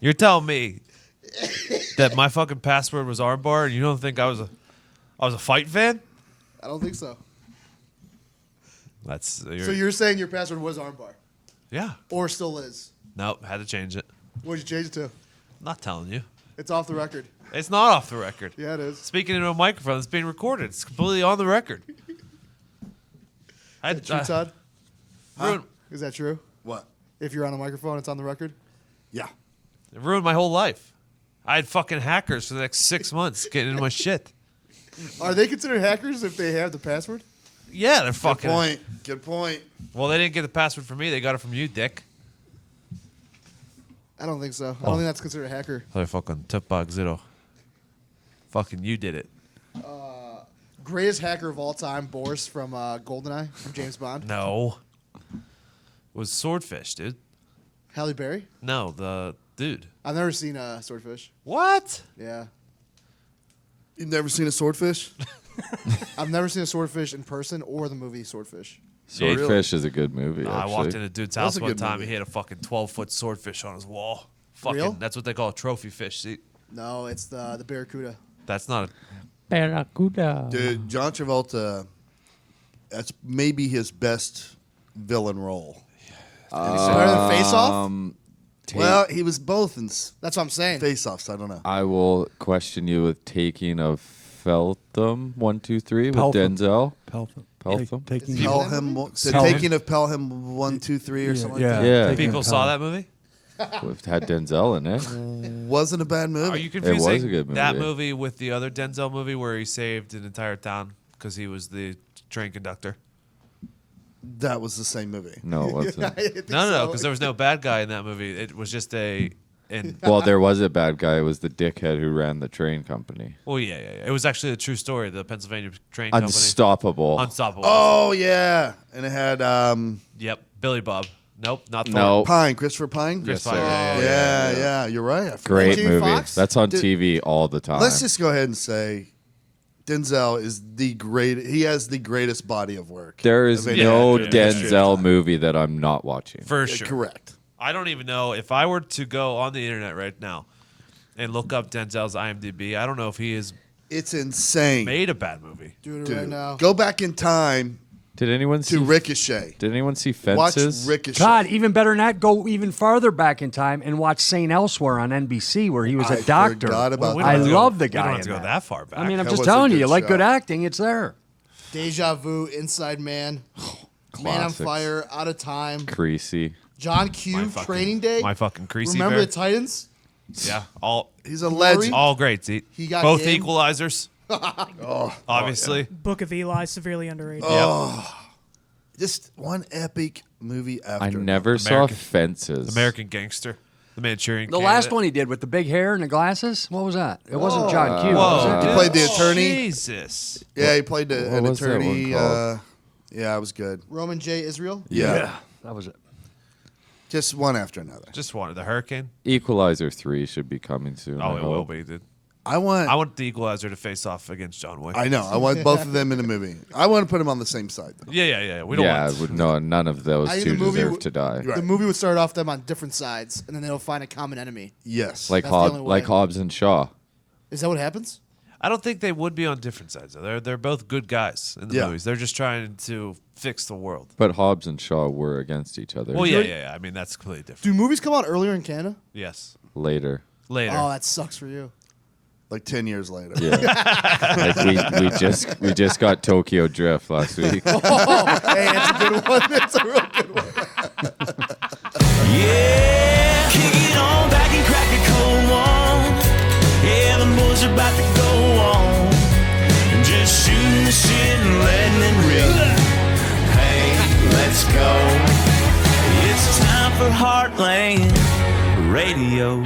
You're telling me that my fucking password was armbar, and you don't think I was a fight fan? I don't think so. So you're saying your password was armbar? Yeah. Or still is? Nope, had to change it. What did you change it to? I'm not telling you. It's off the record. It's not off the record. Yeah, it is. Speaking into a microphone, it's being recorded. It's completely on the record. Is that true, Todd? Huh? Is that true? What? If you're on a microphone, it's on the record? Yeah. It ruined my whole life. I had fucking hackers for the next 6 months getting into my shit. Are they considered hackers if they have the password? Yeah, they're fucking. Good point. Well, they didn't get the password from me. They got it from you, dick. I don't think so. I don't think that's considered a hacker. I fucking took back Zito. Fucking you did it. Greatest hacker of all time, Boris from GoldenEye, from James Bond. No. It was Swordfish, dude. Halle Berry? No, the dude. I've never seen Swordfish. What? Yeah. You've never seen a swordfish? I've never seen a swordfish in person or the movie Swordfish. Swordfish is a good movie. I walked in actually. a dude's That's house a one good time. movie. He had a fucking 12-foot swordfish on his wall. Fucking, Real? That's what they call a trophy fish. See, No, it's the Barracuda. that's not a. Barracuda. Dude, John Travolta, that's maybe his best villain role. Better than Face Off? Well, he was both in That's what I'm saying. Face Offs. I don't know. I will question you with Taking of Feltham 1, 2, 3 with Peltham. Denzel. Peltham. Peltham. Taking Pelham, the Pelham. Taking of Pelham 1, 2, 3 or something like Yeah. Taking People saw that movie. We've had Denzel in it. that. Wasn't a bad movie. Are you confusing was a good that movie. movie with the other Denzel movie where he saved an entire town because he was the train conductor? That was the same movie. No, it wasn't. I think No, so. because there was no bad guy in that movie. It was just a. Well, there was a bad guy. It was the dickhead who ran the train company. Well, yeah. It was actually a true story. The Pennsylvania train company. Unstoppable. Unstoppable. Oh, yeah. And it had Yep. Billy Bob. Nope, not Thor. No. Pine, Christopher Pine. Chris Yes, Pine. sir. Yeah, you're right. I forgot. Great Jamie movie. Foxx? That's on Dude, TV all the time. Let's just go ahead and say Denzel is the great. He has the greatest body of work. There is of any no actor in the history of Denzel time. movie that I'm not watching. For sure. Correct. I don't even know if I were to go on the internet right now and look up Denzel's IMDb. I don't know if he has It's insane. made a bad movie. Doing it Dude, right now. go back in time Did anyone see to Ricochet. Did anyone see Watch Fences? Ricochet. Todd, even better than that, go even farther back in time and watch St. Elsewhere on NBC where he was I a doctor. forgot about We don't I have to go- love the We guy don't have in to go that far back. I mean, I'm That just was a telling you, good you like show. good acting, it's there. Deja Vu, Inside Man, Man on Classics. Fire, Out of Time, Creasy. John My Q, fucking- Training Day. My fucking creasy Remember bear. the Titans? Yeah, all He's a legend. all great. See, He got both game. equalizers. Oh, Obviously. Book of Eli, severely underrated. just one epic movie after. I never saw American- Fences. American Gangster, the Manchurian. The last Candidate. one he did with the big hair and the glasses, what was that? It wasn't John Q. Whoa, was it? He dude. played the attorney. Jesus. Yeah, he played an was that one attorney. called? Yeah, it was good. Roman J. Israel. Yeah. That was it. Just one after another. Just wanted the Hurricane. Equalizer 3 should be coming soon. Oh, I it hope. will be, dude. I want. I want the Equalizer to face off against John Wick. I know. I want both of them in a movie. I want to put them on the same side. Though. Yeah. We don't Yeah, want. no, none of those I think two the movie deserve w- to die. Right. The movie would start off them on different sides, and then they'll find a common enemy. Yes. Like That's the only way. Hobbs and Shaw. Is that what happens? I don't think they would be on different sides. Though. They're both good guys in the Yeah. movies. They're just trying to fix the world. But Hobbs and Shaw were against each other Well, yeah. I mean, that's completely different. Do movies come out earlier in Canada? Yes. later. Later. Oh, that sucks for you. Like 10 years later. Yeah. Like we just got Tokyo Drift last week. Oh, hey, that's a good one. That's a real good one. Yeah, kick it on back and crack a cold one. Yeah, the boys are about to go on. And just shooting the shit and letting it rip. Hey, let's go. It's time for Heartland Radio.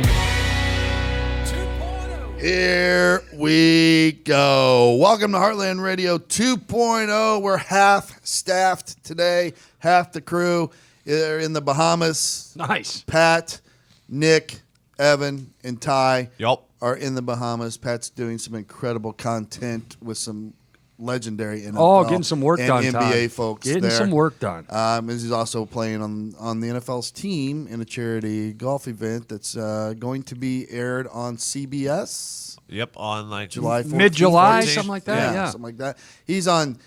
Here we go. Welcome to Heartland Radio 2.0. We're half staffed today, half the crew. They're in the Bahamas. Nice. Pat, Nick, Evan, and Ty Yup. are in the Bahamas. Pat's doing some incredible content with some legendary NFL getting some work and done, NBA Todd. folks Getting there. some work done. He's also playing on the NFL's team in a charity golf event that's going to be aired on CBS Yep, on like July 14th, Mid-July, 14th. something like that. Yeah. something like that. He's on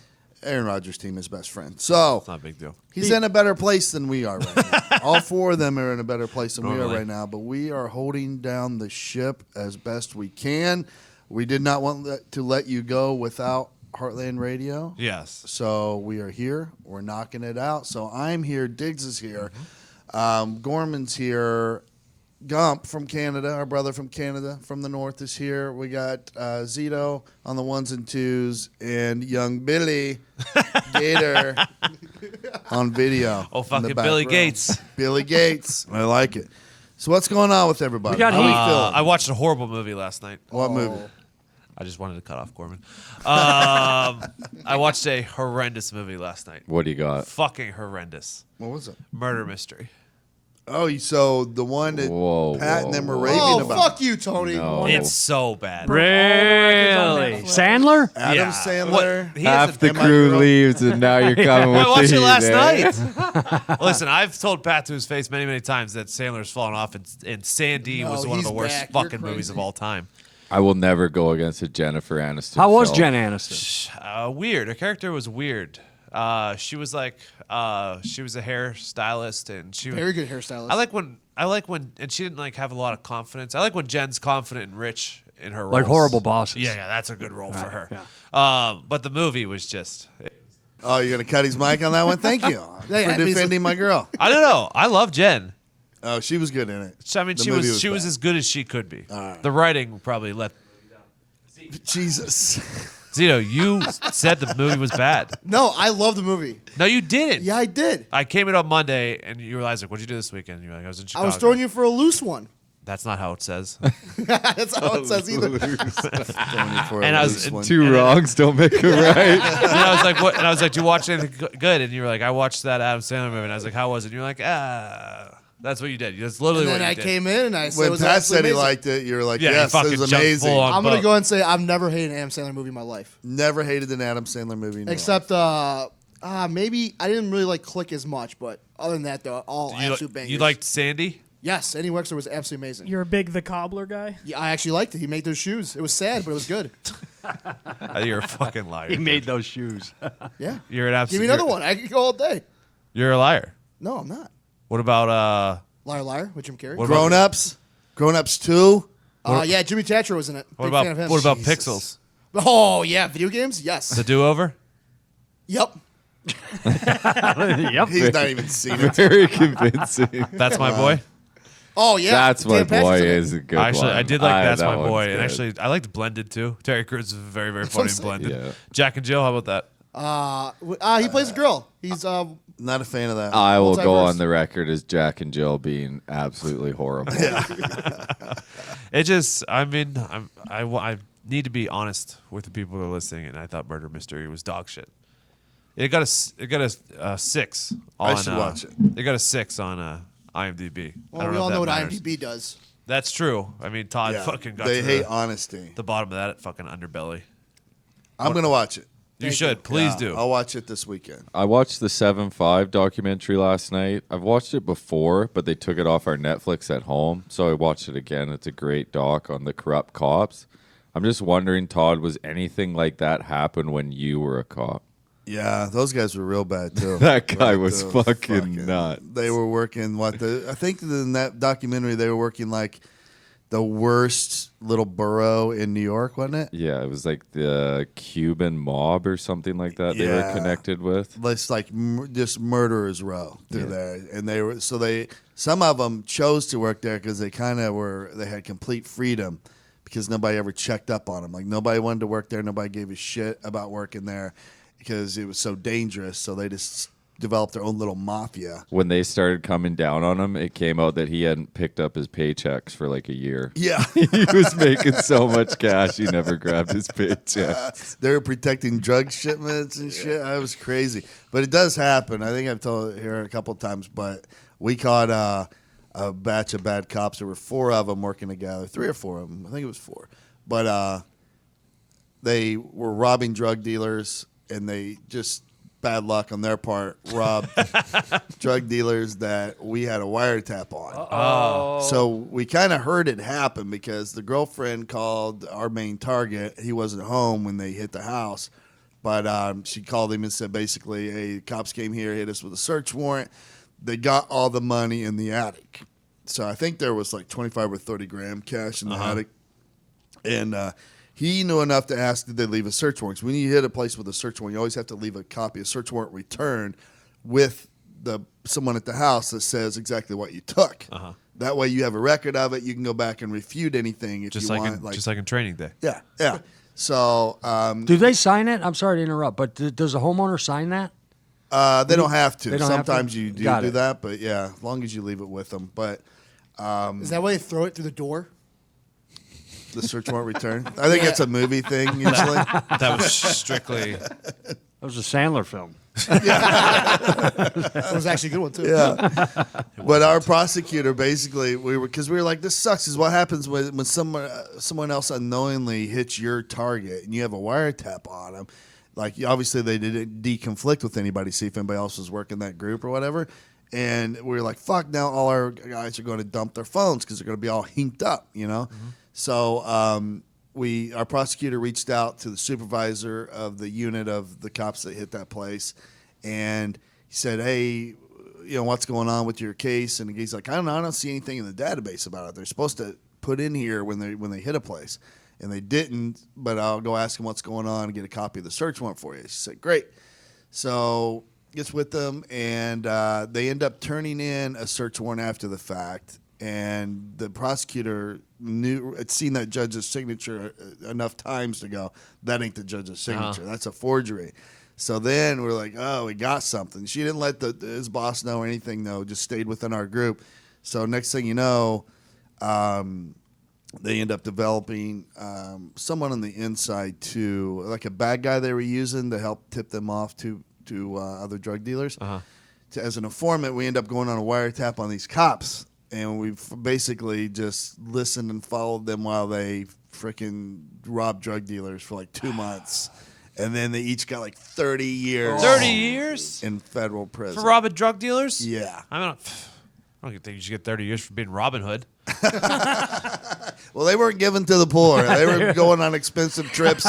Aaron Rodgers' team, his best friend. So It's not a big deal. he's in a better place than we are right now. All four of them are in a better place than we are Normally. right now, but we are holding down the ship as best we can. We did not want to let you go without Heartland Radio. Yes. So we are here. We're knocking it out. So I'm here. Diggs is here. Gorman's here. Gump from Canada, our brother from Canada, from the north, is here. We got Zito on the ones and twos, and young Billy Gator on video. Oh, in the fucking back Billy row. Gates. Billy Gates. I like it. So what's going on with everybody? We got How we heat. feeling? I watched a horrible movie last night. What movie? I just wanted to cut off Gorman. I watched a horrendous movie last night. What do you got? Fucking horrendous. What was it? Murder mystery. Oh, so the one that Whoa, Pat and them were whoa. raving Oh, about. fuck you, Tony. No. It's so bad. Really? Sandler? Adam Yeah. Sandler. What? He Half is the Am I crew girl? leaves, and now you're coming with I watched the it heat, last eh? night. Listen, I've told Pat to his face many, many times that Sandler's fallen off, and Sandy No, was one of the he's worst back. You're fucking movies crazy. of all time. I will never go against a Jennifer Aniston. How was film. Jen Aniston? Weird. Her character was weird. She was like, she was a hairstylist, and she Very good hairstylist. I like when, and she didn't like have a lot of confidence. I like when Jen's confident and rich in her roles. Like Horrible Bosses. Yeah, that's a good role for her. yeah. But the movie was just, Oh, you're going to cut his mic on that one? Thank you Yeah, for defending my girl. I don't know. I love Jen. Oh, she was good in it. I mean, The she movie was bad. as good as she could be. right. The writing probably let. Jesus. Zito, you said the movie was bad. No, I love the movie. No, you didn't. Yeah, I did. I came in on Monday, and you realized, like, what'd you do this weekend? You're like, I was in I Chicago. was throwing you for a loose one. That's not how it says. That's how it says either. And I was Two wrongs don't make a right. and I was like, what? And I was like, do you watch anything good? And you were like, I watched that Adam Sandler movie. And I was like, how was it? And you're like, that's what you did. That's literally And what then you I did. came in and I said, it When was Pat absolutely said he amazing. liked it, you were like, Yeah, you yes, it fucking was jumped amazing. full on. I'm going to But- go and say I've never hated an Adam Sandler movie in my life. Never hated an Adam Sandler movie. No. Except, maybe I didn't really like Click as much, but other than that, though, all absolute bangers. You liked Sandy? Yes, Andy Wexler was absolutely amazing. You're a big The Cobbler guy. Yeah, I actually liked it. He made those shoes. It was sad, but it was good. You're a fucking liar. He made those shoes. Yeah. You're an absolute. Give me another one. I could go all day. You're a liar. No, I'm not. What about Liar, liar with Jim Carrey. What Grown Ups. Grown Ups 2. Yeah, Jimmy Thatcher was in it. what Big about fan of him. what about Jesus. Pixels? Oh yeah, video games. Yes. The Do Over? Yep. Yep. He's not even seen it. Very convincing. That's my boy. Oh yeah. That's my Dan Patrick's boy in it. is a good Actually, one. I did like That's that My one's Boy, and good. actually, I liked Blended too. Terry Crews is very, very funny in I'm Blended. Yeah. Jack and Jill, how about that? He plays a girl. He's Not a fan of that. I will go Multiverse. on the record as Jack and Jill being absolutely horrible. It just, I mean, I need to be honest with the people that are listening, and I thought Murder Mystery was dog shit. It got a 6 on. I should watch it. It got a 6 on IMDb. I well, don't we know all if know what that matters. IMDb does. That's true. I mean, Todd Yeah, fucking got they to hate honesty. the bottom of that fucking underbelly. I'm going to watch it. You should. Please Yeah, do. I'll watch it this weekend. I watched the 7-5 documentary last night. I've watched it before, but they took it off our Netflix at home, so I watched it again. It's a great doc on the corrupt cops. I'm just wondering, Todd, was anything like that happen when you were a cop? Yeah, those guys were real bad too. That guy was the fucking nuts. They were working I think in that documentary they were working like the worst little borough in New York, wasn't it? Yeah, it was like the Cuban mob or something like that they were Yeah. connected with. It's like just murderers row through there, and some of them chose to work there because they had complete freedom because nobody ever checked up on them. Like nobody wanted to work there, nobody gave a shit about working there because it was so dangerous. So they just developed their own little mafia. When they started coming down on him, it came out that he hadn't picked up his paychecks for like a year. Yeah, He was making so much cash, he never grabbed his paycheck. they were protecting drug shipments and shit. That was crazy, but it does happen. I think I've told it here a couple of times, but we caught a batch of bad cops. There were 4 of them working together, 3 or 4 of them. I think it was 4, but they were robbing drug dealers, and they just bad luck on their part robbed drug dealers that we had a wiretap on. So we kind of heard it happen because the girlfriend called our main target. He wasn't home when they hit the house, but she called him and said basically, hey, the cops came here, hit us with a search warrant. They got all the money in the attic. So I think there was like 25 or 30 grand cash in the attic. And he knew enough to ask, did they leave a search warrant? So when you hit a place with a search warrant, you always have to leave a copy of search warrant returned with someone at the house that says exactly what you took. That way you have a record of it. You can go back and refute anything if Just you like want. just like in training day. Yeah, yeah. So Do they sign it? I'm sorry to interrupt, but does the homeowner sign that? they don't have to. They don't have to? Sometimes you do Got do it. that, but yeah, as long as you leave it with them. But Is that why they throw it through the door? the search warrant return, I think it's a movie thing usually. That was strictly. That was a Sandler film. That was actually a good one too. Yeah. But our prosecutor basically, we were like, this sucks. Is what happens when someone else unknowingly hits your target and you have a wiretap on them. Like obviously they didn't deconflict with anybody, see if anybody else was working that group or whatever. And we were like, fuck, now all our guys are going to dump their phones because they're going to be all hinked up, you know? So our prosecutor reached out to the supervisor of the unit of the cops that hit that place, and he said, hey, what's going on with your case? And he's like, I don't see anything in the database about it. They're supposed to put in here when they hit a place, and they didn't, but I'll go ask them what's going on and get a copy of the search warrant for you. She said, great. So gets with them, and they end up turning in a search warrant after the fact. And the prosecutor had seen that judge's signature enough times to go, that ain't the judge's signature. That's a forgery. So then we're like, oh, we got something. She didn't let his boss know or anything, though, just stayed within our group. So next thing you know, they end up developing someone on the inside too, like a bad guy they were using to help tip them off to other drug dealers. As an informant, we end up going on a wiretap on these cops. And we've basically just listened and followed them while they freaking robbed drug dealers for like 2 months. And then they each got like 30 years. 30 years? In federal prison. For robbing drug dealers? Yeah. I don't think you should get 30 years for being Robin Hood. Well, they weren't given to the poor. They were going on expensive trips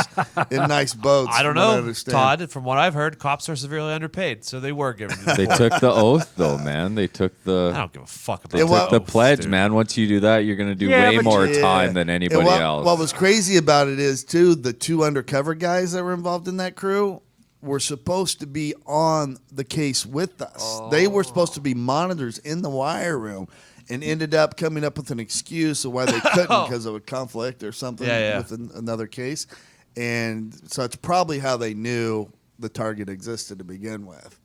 in nice boats. I don't from what know, understand. Todd. From what I've heard, cops are severely underpaid, so they were given. They took the oath, though, man. They took I the don't give a fuck about Yeah, well- the oath, pledge, dude. man. Once you do that, you're gonna do Yeah, way but more Yeah. time than anybody And else. What was crazy about it is, too, the 2 undercover guys that were involved in that crew were supposed to be on the case with us. They were supposed to be monitors in the wire room and ended up coming up with an excuse of why they couldn't because of a conflict or something with another case. And so it's probably how they knew the target existed to begin with.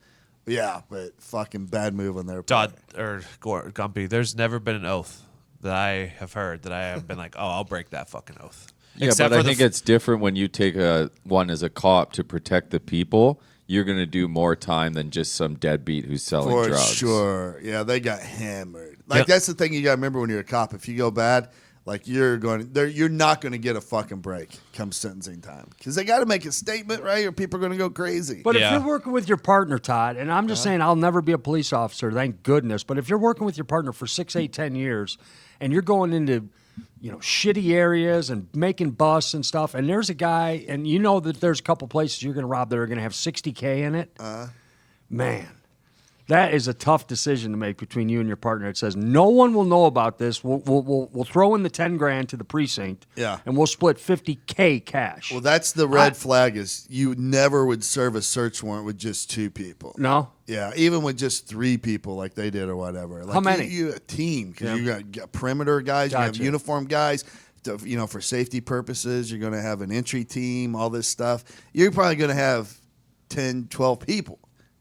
Yeah, but fucking bad move on their part. Todd or Gumpy, there's never been an oath that I have heard that I have been like, oh, I'll break that fucking oath. Yeah, Except but for I think it's different when you take one as a cop to protect the people. You're going to do more time than just some deadbeat who's selling For drugs. sure. Yeah, they got hammered. Like, Yep. that's the thing you got to remember when you're a cop. If you go bad, like, you're not going to get a fucking break come sentencing time. Because they got to make a statement, right? Or people are going to go crazy. But Yeah. if you're working with your partner, Todd, and I'm just saying I'll never be a police officer, thank goodness. But if you're working with your partner for 6, 8, 10 years, and you're going into shitty areas and making busts and stuff, and there's a guy, and you know that there's a couple places you're going to rob that are going to have $60K in it, man, that is a tough decision to make between you and your partner. It says no one will know about this. We'll throw in the 10 grand to the precinct, Yeah. and we'll split $50K cash. Well, that's the red flag is you never would serve a search warrant with just 2 people. No. Yeah, even with just 3 people like they did or whatever. Like How many? You a team because Yeah. you got perimeter guys, you Gotcha. have uniform guys. For safety purposes, you're going to have an entry team, all this stuff. You're probably going to have 10, 12 people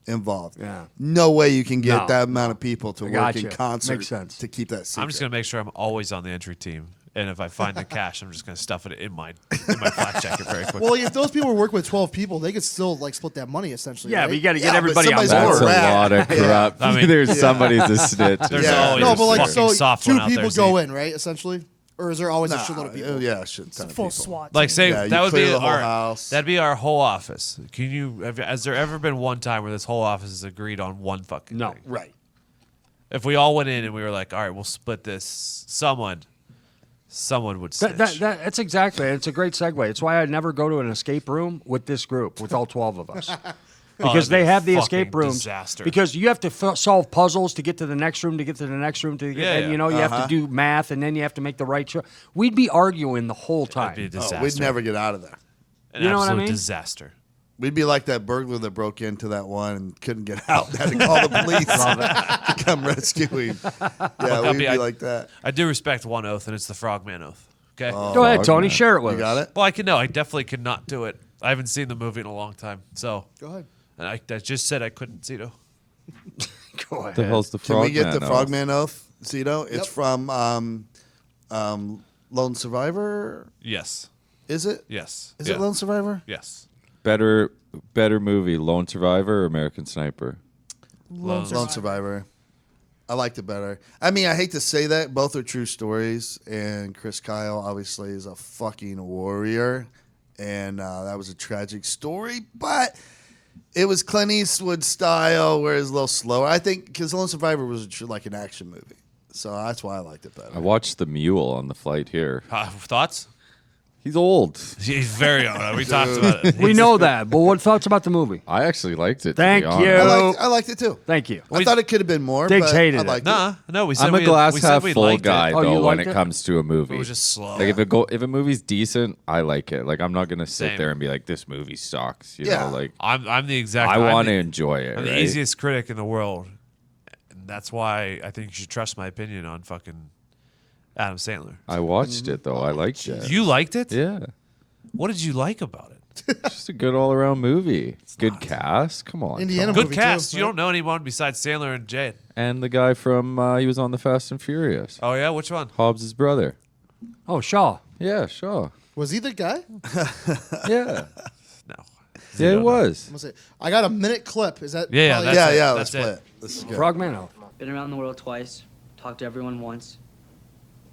involved. Yeah. No way you can get No. that amount of people to I work in gotcha. concert Makes sense. to keep that secret. I'm just gonna make sure I'm always on the entry team, and if I find the cash, I'm just gonna stuff it in my flak jacket very quickly. Well, if those people were working with 12 people, they could still like split that money essentially. Yeah, right? but you got to Yeah, get but everybody on somebody's board. more That's a rat. lot of corrupt. I mean, There's somebody's a snitch. There's Yeah. always No, but like fucking so soft 2 one out people there, go Z. in, right? Essentially. Or is there always a Nah, shitload of people? Yeah, a shit It's ton a of full people. SWAT. Like, team. say Yeah, you that would clear be the whole our house. that'd be our whole office. Has there ever been one time where this whole office has agreed on one fucking No. thing? Right. If we all went in and we were like, all right, we'll split this, someone would snitch. That's exactly. It's a great segue. It's why I never go to an escape room with this group, with all 12 of us. Because that'd be they a have the fucking escape rooms. disaster. Because you have to solve puzzles to get to the next room, to get to the next room, to get, Yeah, and yeah. you know, you have to do math, and then you have to make the right choice. We'd be arguing the whole That'd be a time. disaster. We'd never get out of there. An You know what I absolute mean? disaster. We'd be like that burglar that broke into that one and couldn't get out. Had to call the police to come rescue him. Yeah, Gumpy, we'd be I- like that. I do respect one oath, and it's the Frogman Oath. Okay. Go ahead, Tony. Share it with You us. got it? Well, I definitely could not do it. I haven't seen the movie in a long time, so Go ahead. and I just said I couldn't. Zito. Go What ahead. the hell's the Can Frogman we get the Oath? Frogman Oath, Zito? It's Yep. from Lone Survivor. Yes. Is it? Yes. Is Yeah. it Lone Survivor? Yes. Better movie, Lone Survivor or American Sniper? Lone Lone Survivor. I liked it better. I mean, I hate to say that. Both are true stories. And Chris Kyle, obviously, is a fucking warrior. And that was a tragic story. But it was Clint Eastwood style, where it's a little slower. I think because Lone Survivor was like an action movie. So that's why I liked it better. I watched The Mule on the flight here. Thoughts? He's old. He's very old. We talked about it. We know that, but what thoughts about the movie? I actually liked it. to Thank be you. honest. I liked it too. Thank you. I thought it could have been more. Diggs but hated I it. liked No, we said I'm a glass we said half we full liked guy It. Oh, you though when liked it it? comes to a movie. It was just slow. Like if a movie's decent, I like it. Like I'm not gonna sit Same. there and be like, this movie sucks. You Yeah. know, like I'm the exact. I I'm want to the- enjoy it. I'm the right? easiest critic in the world, and that's why I think you should trust my opinion on fucking Adam Sandler. I watched it though. I liked it. You liked it? Yeah, What did you like about it? just a good all around movie. Good cast. Come on. Indiana Good movie cast. Too, You right? don't know anyone besides Sandler and Jade. And the guy from he was on the Fast and Furious. Oh yeah, which one? Hobbs' brother. Oh, Shaw. Yeah, sure. Was he the guy? Yeah, No. yeah, it was. I'm gonna say, I got a minute clip. Is that? Yeah, probably- that's it. Yeah, That's let's play it. it. This is good. Frogman Oath. Been around the world twice, talked to everyone once,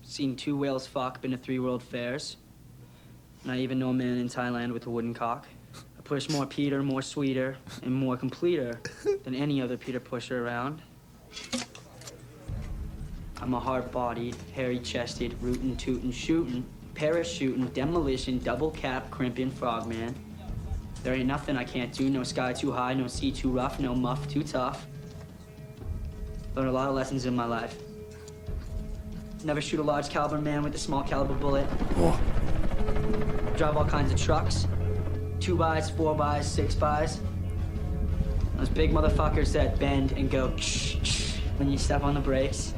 seen 2 whales fuck, been to 3 world fairs, and I even know a man in Thailand with a wooden cock. I push more Peter, more sweeter, and more completer than any other Peter pusher around. I'm a hard-bodied, hairy-chested, rootin', tootin', shootin', parachuting, demolition, double cap, crimping frogman. There ain't nothing I can't do, no sky too high, no sea too rough, no muff too tough. Learned a lot of lessons in my life. Never shoot a large caliber man with a small caliber bullet. Drive all kinds of trucks. 2x, 4x, 6x. Those big motherfuckers that bend and go when you step on the brakes.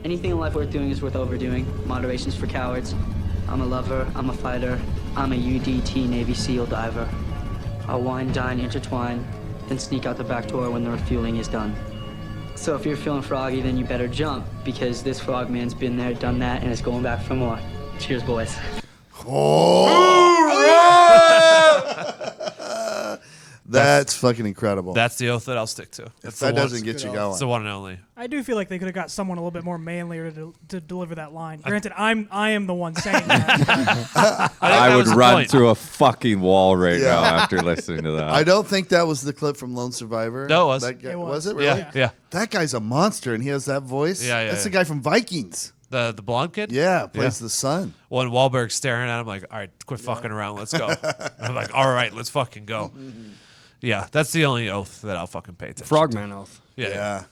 Anything in life worth doing is worth overdoing. Moderation's for cowards. I'm a lover, I'm a fighter, I'm a UDT Navy SEAL diver. I'll wine, dine, intertwine, then sneak out the back door when the refueling is done. So if you're feeling froggy, then you better jump, because this frogman's been there, done that, and is going back for more. Cheers, boys. That's fucking incredible. That's the oath that I'll stick to. if the that one- doesn't get you going. It's the one and only. I do feel like they could have got someone a little bit more manlier to deliver that line. Granted, I am the one saying that. I that would was the run point. through a fucking wall right Yeah. now after listening to that. I don't think that was the clip from Lone Survivor. No, it was. That guy, It was. was. it really? Yeah, yeah. That guy's a monster, and he has that voice. Yeah, yeah, That's the yeah. guy from Vikings. The blonde kid. Yeah, plays the son. When Wahlberg's staring at him like, all right, quit fucking around, let's go. I'm like, all right, let's fucking go. Yeah, that's the only oath that I'll fucking pay attention to. Frogman Oath. Yeah. Yeah.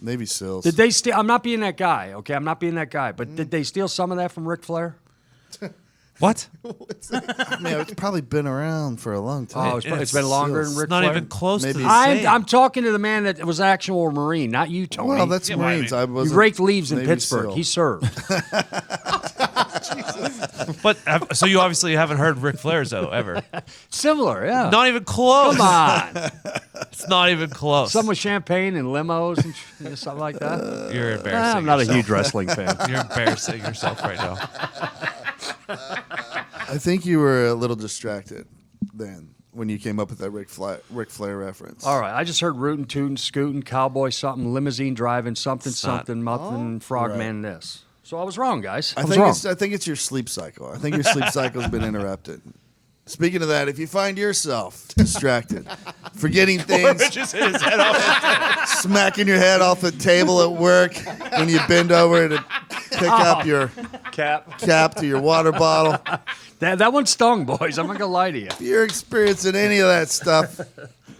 Navy SEALs. Did they steal? I'm not being that guy, okay? I'm not being that guy. But did they steal some of that from Ric Flair? What? I mean, it's probably been around for a long time. Oh, it's been longer than Seals. Ric Not Flair. even close Maybe. to the same. I'm talking to the man that was actual Marine, not you, Tony. Well, that's Yeah, but I Marines. mean- I you was raked leaves in Navy Pittsburgh. SEAL. He served. But so you obviously haven't heard Ric Flair's though ever. Similar, yeah. Not even close. Come on. It's not even close. Some with champagne and limos and something like that. You're embarrassing. I'm not a yourself. huge wrestling fan. You're embarrassing yourself right now. I think you were a little distracted then when you came up with that Ric Flair reference. All right, I just heard rootin', tootin', scootin', cowboy something, limousine driving, something, It's not- something, nothing, frogman this. So I was wrong, guys. I was wrong. think it's your sleep cycle. I think your sleep cycle's been interrupted. Speaking of that, if you find yourself distracted, forgetting things, Just hit his head off. smacking your head off the table at work when you bend over to pick up your cap to your water bottle. That one stung, boys. I'm not gonna lie to you. If you're experiencing any of that stuff,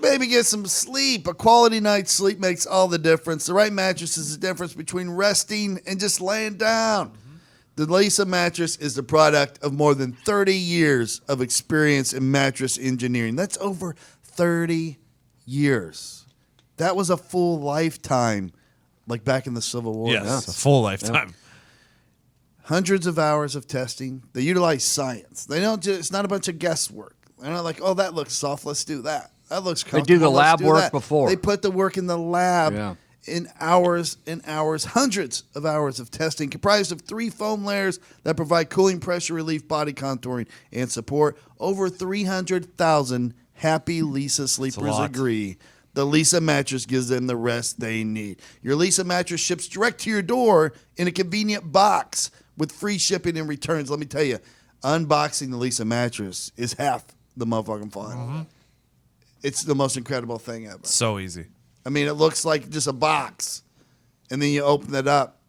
maybe get some sleep. A quality night's sleep makes all the difference. The right mattress is the difference between resting and just laying down. The Lisa mattress is the product of more than 30 years of experience in mattress engineering. That's over 30 years. That was a full lifetime, like back in the Civil War. Yes, a full lifetime. Hundreds of hours of testing. They utilize science. They don't just, it's not a bunch of guesswork. They're not like, oh, that looks soft, let's do that. That looks comfortable. They do the let's lab do work that. before. They put the work in the lab. Yeah. In hours and hours, hundreds of hours of testing, comprised of 3 foam layers that provide cooling, pressure relief, body contouring, and support. Over 300,000 happy Lisa sleepers lot. agree. The Lisa mattress gives them the rest they need. Your Lisa mattress ships direct to your door in a convenient box with free shipping and returns. Let me tell you, unboxing the Lisa mattress is half the motherfucking fun. It's the most incredible thing ever. So easy. I mean, it looks like just a box. And then you open it up,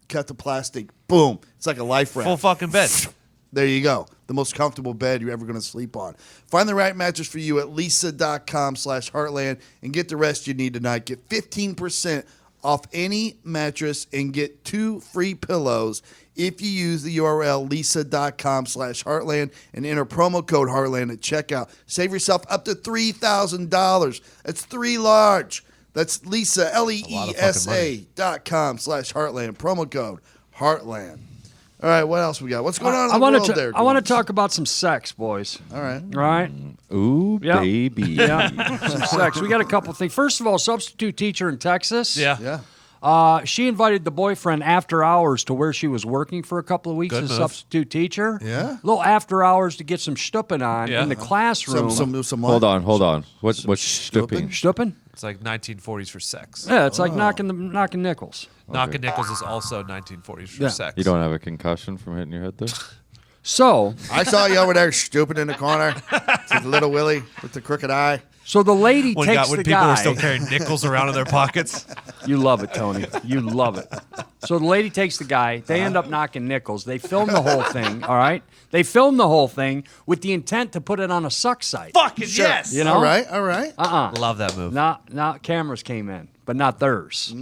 cut the plastic, boom. It's like a life raft. Full fucking bed. There you go. The most comfortable bed you're ever going to sleep on. Find the right mattress for you at lisa.com/heartland and get the rest you need tonight. Get 15% off any mattress and get 2 free pillows if you use the URL lisa.com/heartland and enter promo code Heartland at checkout. Save yourself up to $3,000. That's 3 large. That's Lisa, LEESA.com/Heartland. Promo code Heartland. All right, what else we got? What's going on in the world there? I want to talk about some sex, boys. All right. All right? Ooh, Yeah. baby. Yeah, some sex. We got a couple things. First of all, substitute teacher in Texas. Yeah. Yeah. She invited the boyfriend after hours to where she was working for a couple of weeks Good as a move. substitute teacher. Yeah. A little after hours to get some stupping on Yeah. in the classroom. Some Hold on. What's stooping? Stupping? It's like 1940s for sex. Yeah, it's like knocking nickels. Knocking nickels is also 1940s for Yeah. sex. You don't have a concussion from hitting your head there? So I saw you over there stupid in the corner. It's little Willie with the crooked eye. the lady when takes when the people guy. were still carrying nickels around in their pockets. You love it, Tony. You love it. So the lady takes the guy. They end up knocking nickels. They film the whole thing, all right? They film the whole thing with the intent to put it on a suck site. Fucking yes. You know? All right. Love that move. Not cameras came in, but not theirs.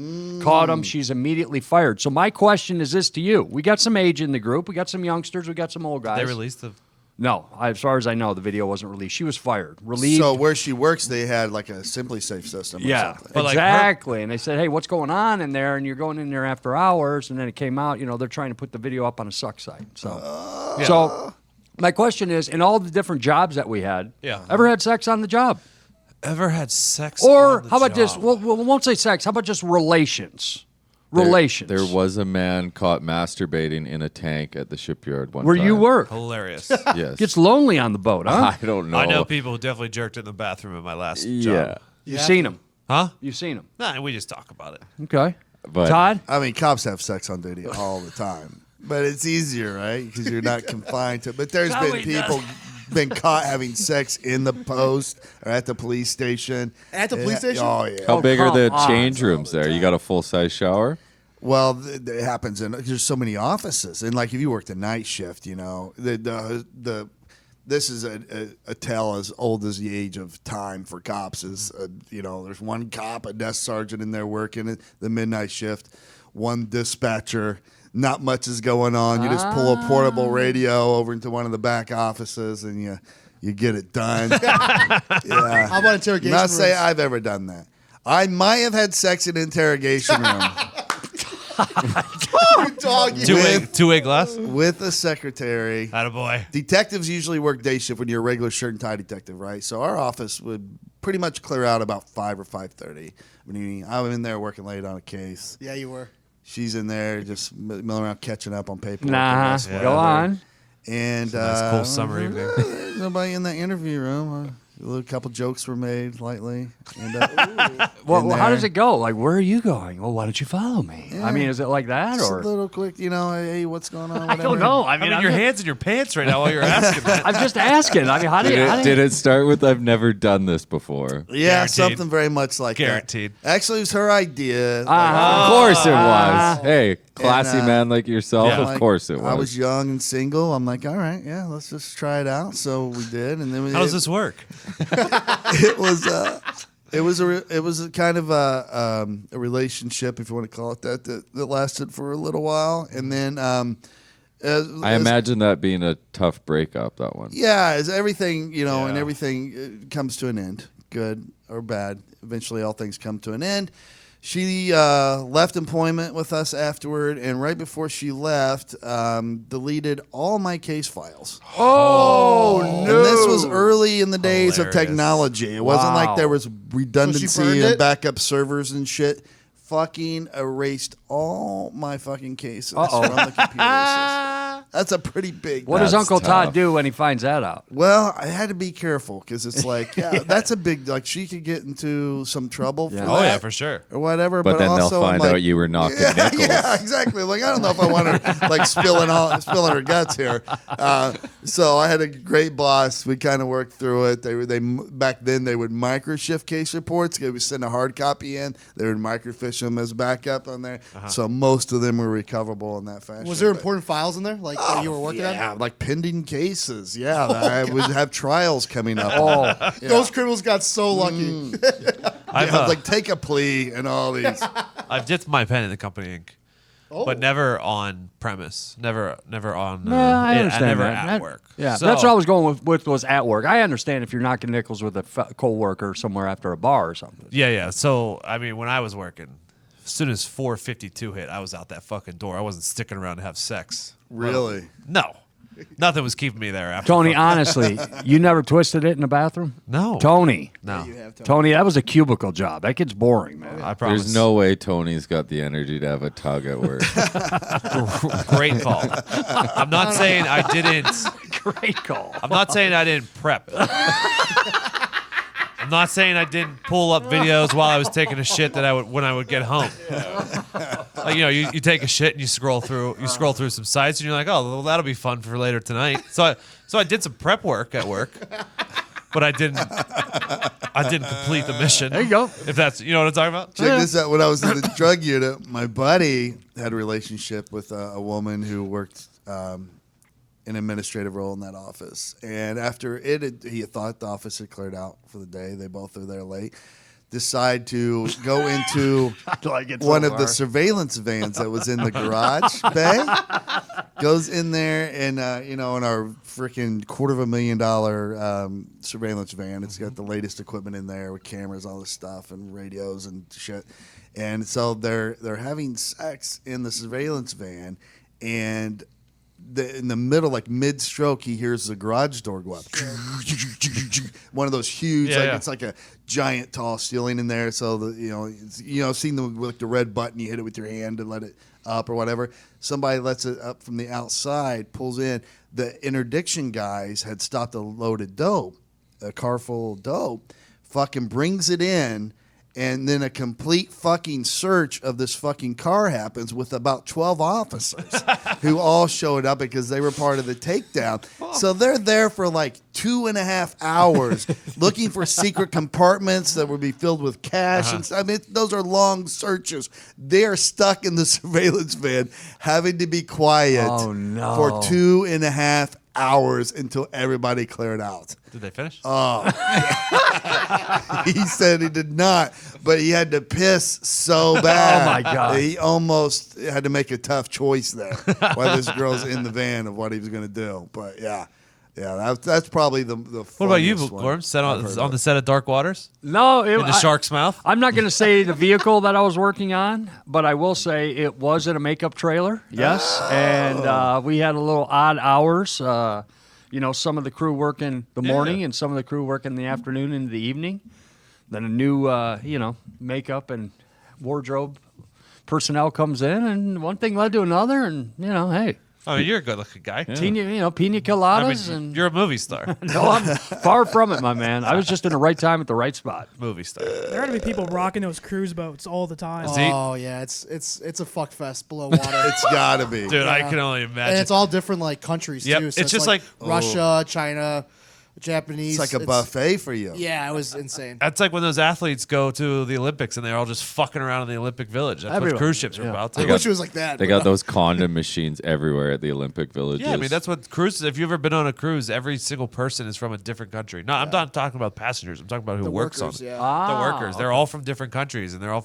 Caught him. She's immediately fired. So my question is this to you. We got some age in the group. We got some youngsters. We got some old guys. They released the. No, as far as I know, the video wasn't released. She was fired. Relieved. So where she works, they had like a Simply Safe system. Or Yeah, something. But like exactly. And they said, hey, what's going on in there? And you're going in there after hours. And then it came out, they're trying to put the video up on a suck site. So my question is, in all the different jobs that we had, ever had sex on the job? Ever had sex? Or on the how about job? just, we won't say sex, how about just relations? Relations. There was a man caught masturbating in a tank at the shipyard one Where time. you work. Hilarious. Yes. Gets lonely on the boat, huh? I don't know. I know people who definitely jerked in the bathroom at my last Yeah. job. You've seen them. Huh? You've seen them. Nah, we just talk about it. Okay. But Todd? I mean, cops have sex on duty all the time, but it's easier, right? Because you're not confined to. But there's been people been caught having sex in the post or at the police station. At the police station? Oh yeah. how big are the come on. change rooms there? You got a full-size shower? Well, it happens, and there's so many offices, and like if you work the night shift, this is a tale as old as the age of time for cops. Is there's one cop, a desk sergeant in there working the midnight shift, one dispatcher. Not much is going on. You just pull a portable radio over into one of the back offices, and you get it done. Yeah. How about interrogation Not say rooms? I've ever done that. I might have had sex in an interrogation room. Two-way glass. With a secretary. Attaboy. Detectives usually work day shift when you're a regular shirt and tie detective, right? So our office would pretty much clear out about 5 or 5:30. I'm in there working late on a case. Yeah, you were. She's in there just milling around catching up on paperwork. Nah. and Go on. And Nice cool summer evening. there's nobody in the interview room. A couple jokes were made lightly. And, Well, how does it go? Like, where are you going? Well, why don't you follow me? Yeah. I mean, is it like that Just or? a little quick, hey, what's going on? I don't know. I mean, your hands in your pants right now while you're asking that. I'm just asking. I mean, how do you? Did it start with "I've never done this before"? Yeah, Guaranteed. something very much like Guaranteed. that. Actually, it was her idea. Of course it was. Hey, classy And, man like yourself. yeah. Of course it was. I was young and single. I'm like, all right, yeah, let's just try it out. So we did, and then How does this work? It was a kind of a relationship, if you want to call it that lasted for a little while, and then I imagine that being a tough breakup. That one. yeah, as everything and Yeah. everything comes to an end, good or bad. Eventually, all things come to an end. She left employment with us afterward, and right before she left, deleted all my case files. Oh And this was early in the days of Hilarious. technology. It wasn't like there was redundancy burned and it? backup servers and shit. Fucking erased all my fucking cases from the computer system. That's a pretty big. What does That's Uncle tough. Todd do when he finds that out? Well, I had to be careful because it's like, that's a big. Like, she could get into some trouble for Yeah. that. Oh yeah, for sure. Or whatever. But then they'll also, I'm find like, out you were knocking nickels. Yeah, exactly. Like, I don't know if I want her like spilling her guts here. So I had a great boss. We kind of worked through it. They back then they would microshift case reports. They would send a hard copy in. They would microfiche them as backup on there. So most of them were recoverable in that fashion. Was there But- important files in there, like that you were working on? Yeah, like pending cases. Yeah, I would have trials coming up. Oh, Those criminals got so lucky. I've, Yeah, like take a plea and all these. I've dipped my pen in the company ink, but never on premise. Never on. no, I understand never that. at work. Yeah, So- that's what I was going with was at work. I understand if you're knocking nickels with a co-worker somewhere after a bar or something. Yeah. So I mean, when I was working, as soon as 4:52 hit, I was out that fucking door. I wasn't sticking around to have sex. Really? No, nothing was keeping me there after. Tony, honestly, you never twisted it in the bathroom? No. Tony. No. Tony, that was a cubicle job. That gets boring, man. I promise. There's no way Tony's got the energy to have a tug at work. Great call. I'm not saying I didn't. Great call. I'm not saying I didn't prep. I'm not saying I didn't pull up videos while I was taking a shit that I would when I would get home. Like, you take a shit and you scroll through some sites and you're like, oh, well, that'll be fun for later tonight. So I did some prep work at work, but I didn't complete the mission. There you go. If that's what I'm talking about. Check this out. When I was in the drug unit, my buddy had a relationship with a woman who worked an administrative role in that office. And after he thought the office had cleared out for the day. They both are there late. Decide to go into one of the surveillance vans that was in the garage bay. Goes in there and, in our freaking $250,000 surveillance van. It's got the latest equipment in there with cameras, all this stuff, and radios and shit. And so they're having sex in the surveillance van, and in the middle, like mid-stroke, he hears the garage door go up. One of those huge, it's like a giant tall ceiling in there. So seeing the red button, you hit it with your hand and let it up or whatever. Somebody lets it up from the outside, pulls in. The interdiction guys had stopped a loaded dope, a car full of dope. Fucking brings it in. And then a complete fucking search of this fucking car happens with about 12 officers who all showed up because they were part of the takedown. So they're there for like 2.5 hours looking for secret compartments that would be filled with cash. And I mean, those are long searches. They are stuck in the surveillance van having to be quiet Oh, no. for 2.5 hours until everybody cleared out. Did they finish? He said he did not, but he had to piss so bad. Oh, my God. He almost had to make a tough choice there while this girl's in the van of what he was going to do. But yeah, that's probably the What about you, funniest one Gorms? Set I've heard on of. the set of Dark Waters? No, In the shark's mouth? I'm not going to say the vehicle that I was working on, but I will say it was in a makeup trailer. Yes, and we had a little odd hours. Some of the crew work in the morning and some of the crew work in the afternoon into the evening. Then a new, makeup and wardrobe personnel comes in, and one thing led to another, and hey. I mean, you're a good-looking guy. Pina coladas, and you're a movie star. no, I'm far from it, my man. I was just in the right time at the right spot. Movie star. There are gonna be people rocking those cruise boats all the time. Oh yeah, it's a fuck fest below water. It's gotta be. Dude, I can only imagine. And it's all different like countries Yep, too. So it's just like- Russia, China, Japanese. It's like a buffet for you. Yeah, it was insane. That's like when those athletes go to the Olympics and they're all just fucking around in the Olympic Village. That's Everyone. what cruise ships are about. I Too. wish it was like that. They got those condom machines everywhere at the Olympic villages. Yeah, I mean that's what cruises. If you've ever been on a cruise, every single person is from a different country. No, I'm not talking about passengers. I'm talking about who the works workers, on it. yeah. The workers. They're all from different countries and they're all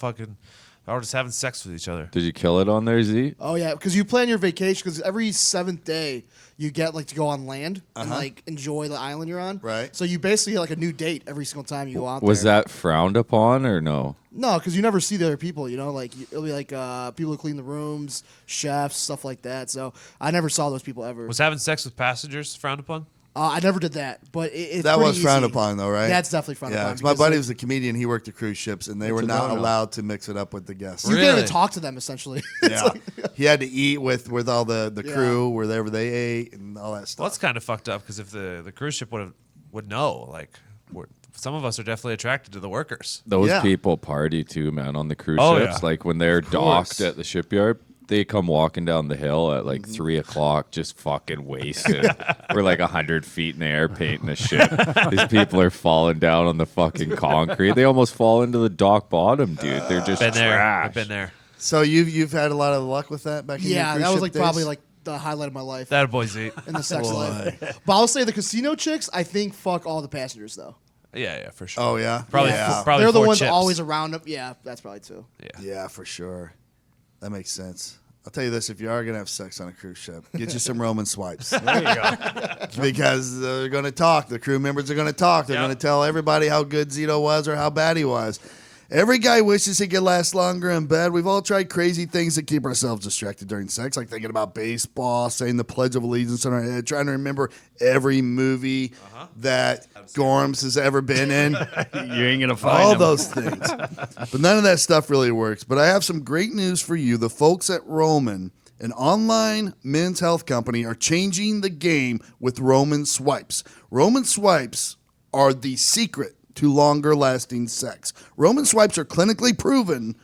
just having sex with each other. Did you kill it on there, Z? Oh yeah, because you plan your vacation because every 7th day you get like to go on land and like enjoy the island you're on. Right. So you basically get like a new date every single time you go out Was there. that frowned upon or no? No, because you never see the other people. You know, like it'll be like people who clean the rooms, chefs, stuff like that. So I never saw those people ever. Was having sex with passengers frowned upon? I never did that, but it's That pretty was frowned easy. upon, though, right? That's definitely frowned Yeah, upon. it's my because, buddy like, was a comedian. He worked the cruise ships, and they were a not no-no. allowed to mix it up with the guests. You can't Really? even talk to them essentially. Yeah, he had to eat with all the crew wherever they ate and all that stuff. Well, that's kind of fucked up because if the cruise ship would know, like, some of us are definitely attracted to the workers. Those Yeah. people party too, man, on the cruise Oh, ships. yeah. Like when they're course. docked at the shipyard, they come walking down the hill at like 3 o'clock, just fucking wasted. We're like 100 feet in the air painting the ship. These people are falling down on the fucking concrete. They almost fall into the dock bottom, dude. They're just Been there. trash. I've been there. So you've had a lot of luck with that back in your Yeah, cruise that was ship like days? probably like the highlight of my life That boy's eat. in the sex life. But I'll say the casino chicks, I think fuck all the passengers though. Yeah, for sure. Oh yeah, Probably, yeah. probably They're the 4 ones chips. always around them. Yeah, that's probably too. Yeah, for sure. That makes sense. I'll tell you this: if you are gonna have sex on a cruise ship, get you some Roman swipes. There you go. Because they're going to talk. The crew members are going to talk. They're Yep. going to tell everybody how good Zito was or how bad he was. Every guy wishes he could last longer in bed. We've all tried crazy things to keep ourselves distracted during sex, like thinking about baseball, saying the Pledge of Allegiance in our head, trying to remember every movie that Gorms has ever been in. You ain't gonna find All them. those things. But none of that stuff really works. But I have some great news for you. The folks at Roman, an online men's health company, are changing the game with Roman swipes. Roman swipes are the secret to longer lasting sex. Roman swipes are clinically proven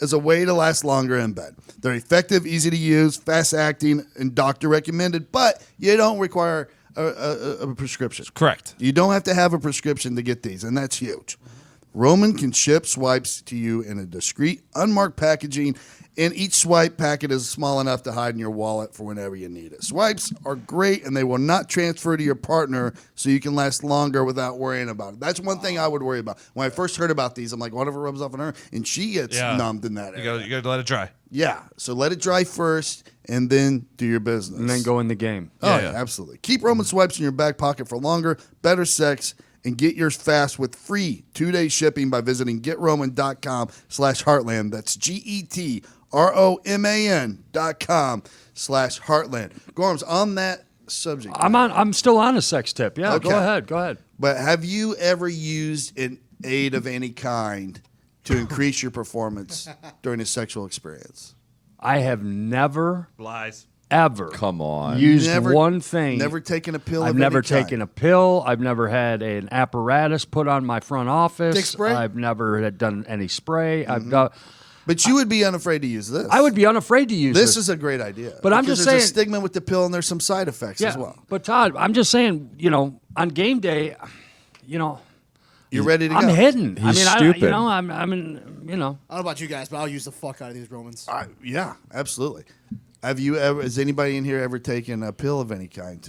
as a way to last longer in bed. They're effective, easy to use, fast acting, and doctor recommended, but you don't require a prescription. Correct. You don't have to have a prescription to get these, and that's huge. Roman can ship swipes to you in a discreet, unmarked packaging, and each swipe packet is small enough to hide in your wallet for whenever you need it. Swipes are great, and they will not transfer to your partner, so you can last longer without worrying about it. That's one thing I would worry about. When I first heard about these, I'm like, what if it rubs off on her? And she gets numbed in that area. You gotta let it dry. Yeah, so let it dry first, and then do your business. And then go in the game. Oh, Yeah. yeah, absolutely. Keep Roman swipes in your back pocket for longer, better sex, and get yours fast with free 2-day shipping by visiting GetRoman.com/Heartland. That's GetRoman.com/Heartland. Gorms, on that subject. I'm still on a sex tip. Yeah, Okay. go ahead. But have you ever used an aid of any kind to increase your performance during a sexual experience? I have never, Lies. ever Come on. used Never- one thing. Never taken a pill I've of never any kind? taken a pill. I've never had an apparatus put on my front office. Dick spray? I've never had done any spray. I've Mm-hmm. done. But you would be unafraid to use this. I would be unafraid to use This is a great idea. But I'm because just there's saying- a stigma with the pill, and there's some side effects as well. But Todd, I'm just saying, on game day, You're ready to go. I'm hidden. He's I stupid. I'm in. I don't know about you guys, but I'll use the fuck out of these Romans. Yeah, absolutely. Have you ever? Has anybody in here ever taken a pill of any kind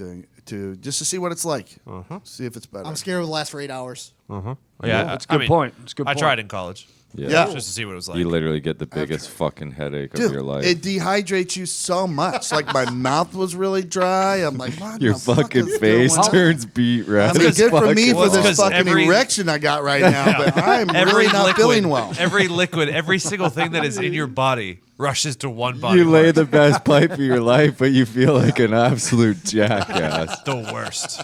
to just to see what it's like? See if it's better. I'm scared it will last for 8 hours. Yeah, that's a good point. It's a good I point. tried in college. Yeah. Just to see what it was like. You literally get the biggest fucking headache of Dude, your life. it dehydrates you so much. Like my mouth was really dry. I'm like, what Your the fuck fucking is face going on? turns beet red. I mean, as good for me fuck. for this 'cause fucking every- erection I got right now, but I'm really not feeling well. Every liquid, every single thing that is in your body rushes to one body. You lay part. the best pipe of your life, but you feel like an absolute jackass. The worst.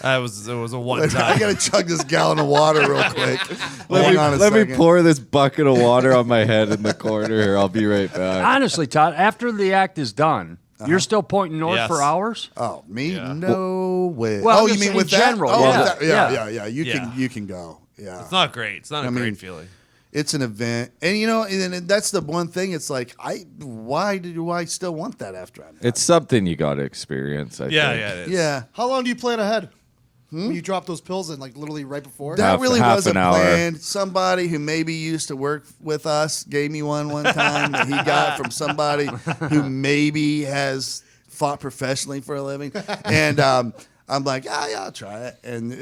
It was a one I time. gotta chug this gallon of water real quick. Hang on a Let me second. pour this bucket of water on my head in the corner here. I'll be right back. Honestly, Todd, after the act is done, You're still pointing north Yes. for hours? Oh, me? Yeah. No way. Well, oh, you just mean in with general, that? Oh, yeah. with that- Yeah. yeah. Yeah. You can go. Yeah. It's not great. It's not a I mean, great feeling. It's an event, and and that's the one thing. It's like, why do I still want that after I'm done? It's something you got to experience. I think. Yeah, it is. Yeah. How long do you plan ahead? When you drop those pills in, like literally right before? That really half wasn't an hour. planned. Somebody who maybe used to work with us gave me one time that he got from somebody who maybe has fought professionally for a living, and I'm like, yeah, I'll try it. And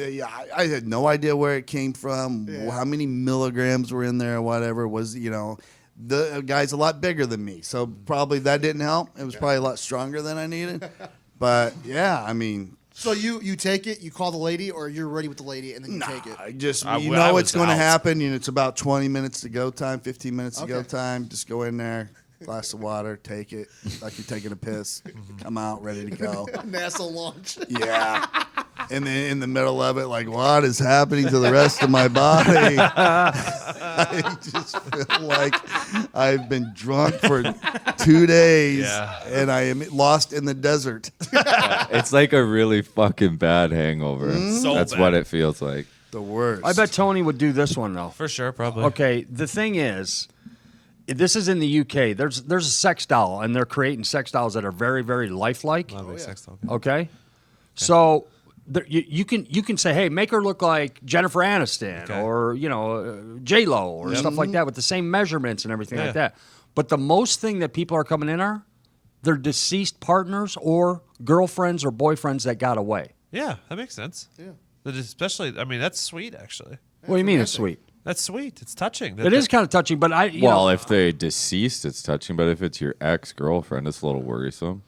I had no idea where it came from, how many milligrams were in there, or whatever. It was, the guy's a lot bigger than me, so probably that didn't help. It was probably a lot stronger than I needed. But yeah, I mean. So you take it, you call the lady, or you're ready with the lady, and then you take it. I just I it's was going to out. happen. It's about 20 minutes to go time, 15 minutes to go time. Just go in there, glass of water, take it like you're taking a piss, come out ready to go. NASA launch. Yeah. And then in the middle of it, like, what is happening to the rest of my body? I just feel like I've been drunk for 2 days Yeah. and I am lost in the desert. It's like a really fucking bad hangover. So That's bad. what it feels like. The worst. I bet Tony would do this one, though. For sure, probably. Okay, the thing is, this is in the UK. There's a sex doll, and they're creating sex dolls that are very, very lifelike. Not a big sex doll. Okay, so you can say, hey, make her look like Jennifer Aniston Okay. or J Lo or stuff like that with the same measurements and everything like that. But the most thing that people are coming in are their deceased partners or girlfriends or boyfriends that got away. Yeah, that makes sense. Yeah. Especially, I mean, that's sweet, actually. What do you mean it's sweet? That's sweet. It's touching. It is kind of touching, but Well, if they're deceased, it's touching. But if it's your ex-girlfriend, it's a little worrisome.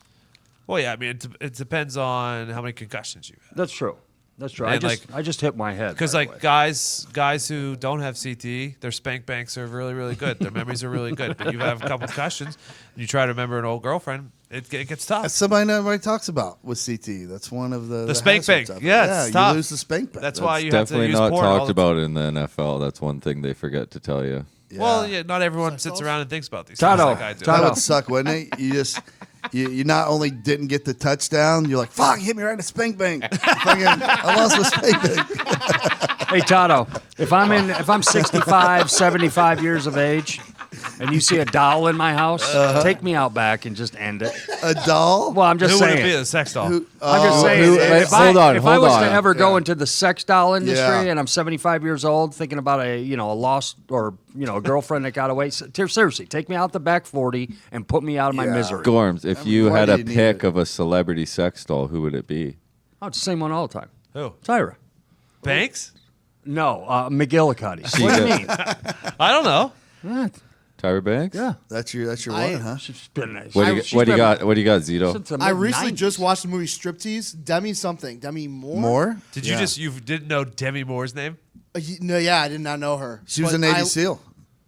Well, yeah, I mean, it depends on how many concussions you have. That's true. That's true. And, I just hit my head. Because by the like way. guys who don't have CTE, their spank banks are really, really good. Their memories are really good. But you have a couple concussions, and you try to remember an old girlfriend, it gets tough. That's somebody nobody talks about with CT. That's one of the spank hazards bank. of it. Yeah, it's you tough. lose the spank bank. That's why you have to Definitely use not porn all talked the about in the NFL. That's one thing they forget to tell you. Well, yeah, not everyone sits around and thinks about these Toto. things like I do. Toto. That would suck, wouldn't it? You just you not only didn't get the touchdown, you're like, fuck, hit me right in the spank bank. Fucking, I lost my spank bank. Hey, Toto, if I'm 65, 75 years of age, and you see a doll in my house, take me out back and just end it. A doll? Well, I'm just Who would saying. it be? A sex doll? I'm just saying. who- if hold on, if I hold was on. to ever go into the sex doll industry Yeah. and I'm 75 years old, thinking about a lost or a girlfriend that got away, seriously, take me out the back 40 and put me out of my Yeah. misery. Gorms, if you why had do a you need pic it? of a celebrity sex doll, who would it be? Oh, it's the same one all the time. Who? Tyra. Banks? No, McGillicuddy. She What do you got- mean? I don't know. Yeah, Tyra Banks? yeah. That's your one, huh? She's been nice. What do you, what do you got? What do you got, Zito? Since the I recently mid-90s. just watched the movie Striptease. Demi something. Demi Moore? More? Did Yeah. you didn't know Demi Moore's name? No, yeah, I did not know her. She was But a Navy I- SEAL.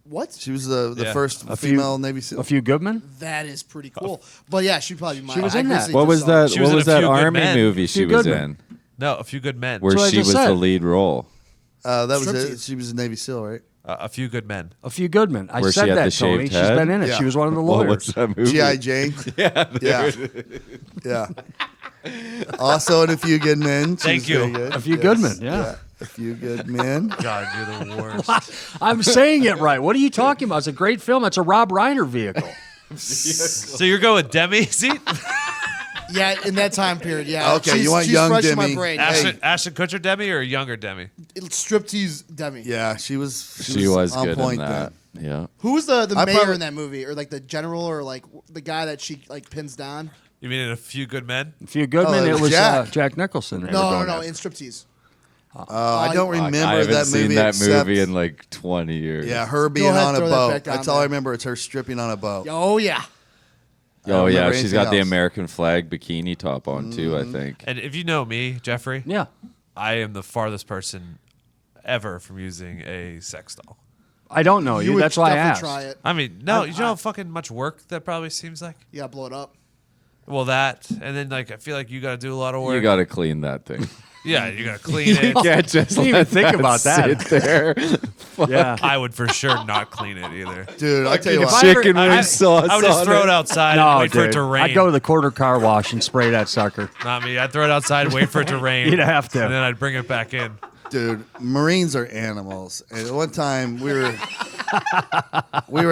What? She was the Yeah. first A few- female Navy SEAL. A few Goodman? That is pretty cool. But yeah, she'd probably be mine. She was I in that. recently What just was saw that? her. She What was in was A that Few Good army Men. movie she Few was Good in? Men. No, A Few Good Men. Where That's what I she just was said. the lead role. That was it. Striptease. She was a Navy SEAL, right? A Few Good Men. A few Goodman. I Where she said had that, the Tony. shaved She's head? been in it. Yeah. She was one of the What lawyers. was that movie? G.I. Jane. Yeah, Yeah. Yeah. Also in A Few Good Men. She Thank was you. very good. A Few Yes. Goodman, yeah. A Few Good Men. God, you're the worst. I'm saying it right. What are you talking about? It's a great film. It's a Rob Reiner vehicle. So you're going with Demi? See? Yeah, in that time period, yeah. Okay, you want she's young fresh in Demi. my brain. Ashton Kutcher Demi or younger Demi? Striptease Demi. Yeah, she was good on point in that. then. Yeah. Who was the I mayor probably- in that movie, or like the general, or like the guy that she like pins down? You mean in A Few Good Men? A few Goodman. Oh, it was Jack. Jack Nicholson. they were No, going no, after. in Striptease. I don't remember I haven't that movie. seen that except, movie in like 20 years. Yeah, her being ahead, on a throw that boat. back on That's all I there. remember. It's her stripping on a boat. Oh yeah. Oh don't yeah, remember she's anything got the else. American flag bikini top on too. I think. And if you know me, Jeffrey, Yeah. I am the farthest person ever from using a sex doll. I don't know you. would That's why I definitely asked. try it. I mean, no, you know how fucking much work that probably seems like? You gotta blow it up. Well, that, and then like I feel like you got to do a lot of work. You got to clean that thing. Yeah, you gotta clean it. You can't just Didn't even let think about that. sit there. Yeah. I would for sure not clean it either. Dude, I'll tell you if what. I- Chicken I- wing sauce. I would just on throw it outside No, and wait dude. for it to rain. I'd go to the quarter car wash and spray that sucker. Not me. I'd throw it outside and wait for it to rain. You'd have to. And then I'd bring it back in. Dude, Marines are animals. And one time we were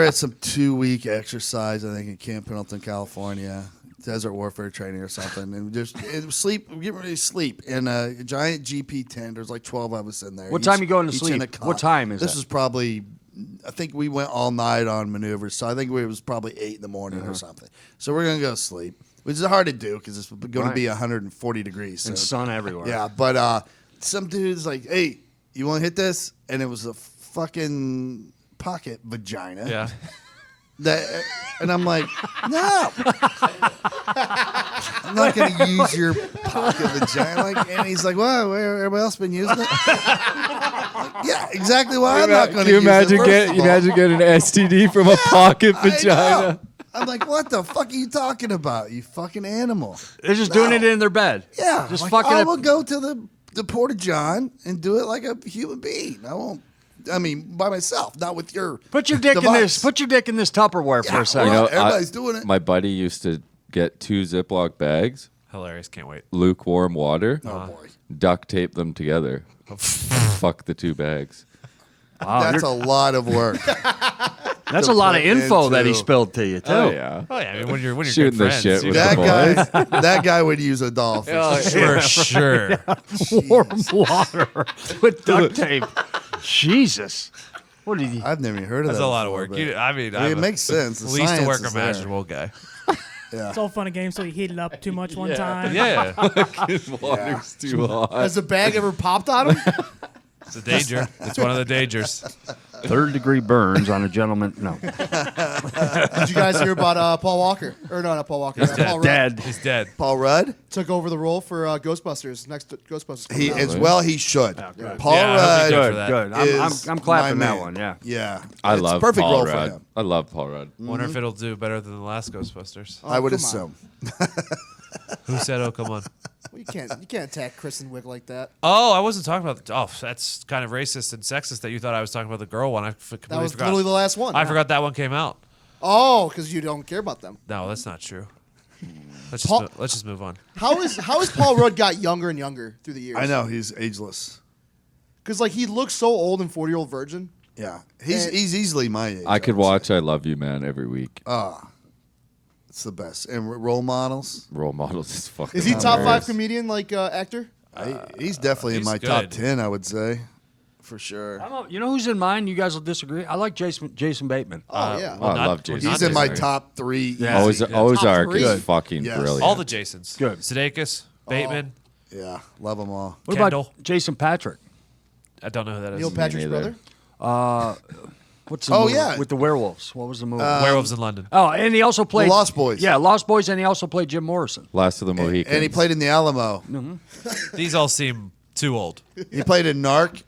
at some 2-week exercise, I think, in Camp Pendleton, California, desert warfare training or something, and we getting ready to sleep in a giant GP tent. There's like 12 of us in there. What time you going to each sleep? in a cot. What time is this? that? Was probably. I think we went all night on maneuvers, so I think it was probably 8 in the morning or something. So we're gonna go sleep, which is hard to do because it's going to be 140 degrees And so- sun everywhere. Yeah, but some dude's like, "Hey, you want to hit this?" And it was a fucking pocket vagina. Yeah. And I'm like, "No, I'm not going to use your pocket vagina." And he's like, "Well, everybody else been using it?" Like, yeah, exactly why I'm not going to Can you use it. imagine getting an STD from a pocket I know. vagina? I'm like, "What the fuck are you talking about? You fucking animal!" They're just doing it in their bed. Yeah, Just like, fucking I it. will go to the porta john and do it like a human being. I won't. I mean, by myself, not with your. Put your dick in device. this. Put your dick in this Tupperware for a second. well, You know, everybody's doing it. My buddy used to get 2 Ziploc bags, Hilarious. Can't wait. lukewarm water, Oh boy, duct tape them together. Fuck the 2 bags. Wow, that's a you're- lot of work. that's a lot of put info that he into- spilled to you too. Oh yeah. Oh yeah. I mean, when you're Shooting good the friends, shit you with know. that guy would use a dolphin. For sure. Warm water with duct tape. Jesus. What did you? I've never even heard of That's that. a lot of before, work. but- I mean, it makes sense. The least science work is there. imaginable guy. It's all fun and games till you heat it up too much one time. Yeah. Water's too hot. Has the bag ever popped on him? It's a danger. It's one of the dangers. 3rd-degree burns on a gentleman. No, Did you guys hear about Paul Walker? Or no, not Paul Walker. He's dead. Paul Rudd dead. He's dead. Paul Rudd. took over the role for Ghostbusters. Next Ghostbusters. He coming out. as well. He should. good. Paul Yeah, I hope he Rudd. does. for good, that. good. I'm is clapping my that man. one. Yeah. Yeah, I It's love perfect Paul role Rudd. for him. I love Paul Rudd. Wonder if it'll do better than the last Ghostbusters. I would come on. assume. Who said, "Oh, come on"? Well, you can't attack Kristen Wiig like that. Oh, I wasn't talking about. Oh, that's kind of racist and sexist that you thought I was talking about the girl one. I completely That was forgot. literally the last one. I yeah. forgot that one came out. Oh, because you don't care about them. No, that's not true. Let's Paul- just move on. How is Paul Rudd got younger and younger through the years? I know he's ageless. Because like he looks so old in 40-Year-Old Virgin. Yeah, he's And- easily my age. I could would say. watch I Love You Man every week. It's the best. And role models. Role models is fucking Is he top 5 hilarious. comedian like actor? He's definitely in he's my top good. 10. I would say, for sure. You know who's in mine? You guys will disagree. I like Jason Bateman. Oh yeah. well, I not- love Jason. not He's in my Jason. top 3. Yeah. easy. Ozark Top is three. fucking Yes. brilliant. All the Jasons. Good. Sudeikis, Bateman. Yeah, love them all. What Kendall. about Jason Patrick? I don't know who that is. Neil Patrick's neither. brother. What's the Oh, movie yeah. with the werewolves? What was the movie? Werewolves in London. oh, and he also played Lost Boys. Yeah, Lost Boys, and he also played Jim Morrison. Last of the Mohicans. And he played in the Alamo. These all seem too old. He played in Narc,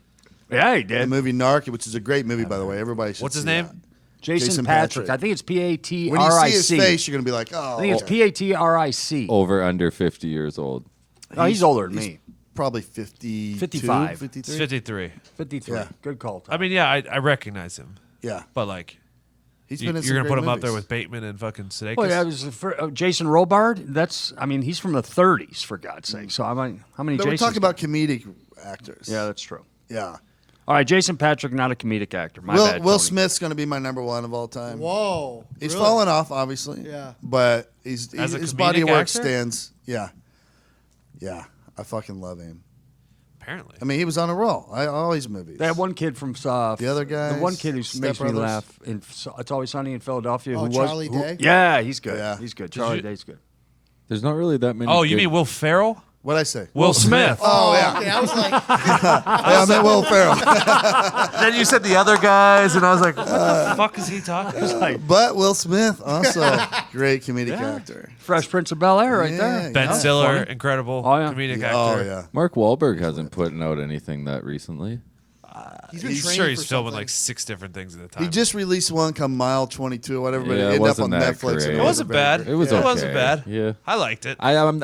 Yeah, he the did. movie Narc, which is a great movie, by the way. Everybody should What's his see name? that. Jason Patrick. I think it's When you see his Patrick. face, you're going to be like, oh. I think it's okay. Patrick. Over under 50 years old. Oh, he's older than me. Probably 52, 55. 53. It's 53. 53. Yeah. Good call. Tom. I mean, yeah, I recognize him, Yeah. but like, He's you're been in some gonna put great him up there movies. with Bateman and fucking Sudeikis. Well, yeah, it was Jason Robard. He's from the 30s, for God's sake. So how many But we're Jasons? talking about comedic actors. Yeah, that's true. Yeah. All right, Jason Patrick, not a comedic actor. My Will, bad. Will Tony. Smith's going to be my number 1 of all time. Whoa. He's really? fallen off, obviously. Yeah. But As a his body of comedic work actor? stands. Yeah. Yeah. I fucking love him. Apparently. I mean, he was on a roll. All his movies. That one kid from The other guys, the one kid who Step makes me Brothers. laugh. It's Always Sunny in Philadelphia. Oh, who was, Charlie who- Day? Yeah, he's good. Yeah. He's good. Charlie you- Day's good. There's not really that many. Oh, you good- mean Will Ferrell? What'd I say? Will Smith. Oh, yeah. Okay, I was like, Yeah, I meant Will Ferrell. Then you said the other guys, and I was like, what the fuck is he talking about? But Will Smith, also great comedic actor. Fresh Prince of Bel Air, right Yeah, there. yeah. Ben Yeah. Stiller, funny. incredible Oh, yeah. comedic Oh, actor. yeah. Mark Wahlberg hasn't put out anything that recently. he's been He's training sure he's for filming something. like 6 different things at a time. He just released one come Mile 22 or whatever, but Yeah, it it ended up on wasn't that Netflix. great. and it wasn't very bad. good. It was It okay. wasn't bad. Yeah. I liked it. I'm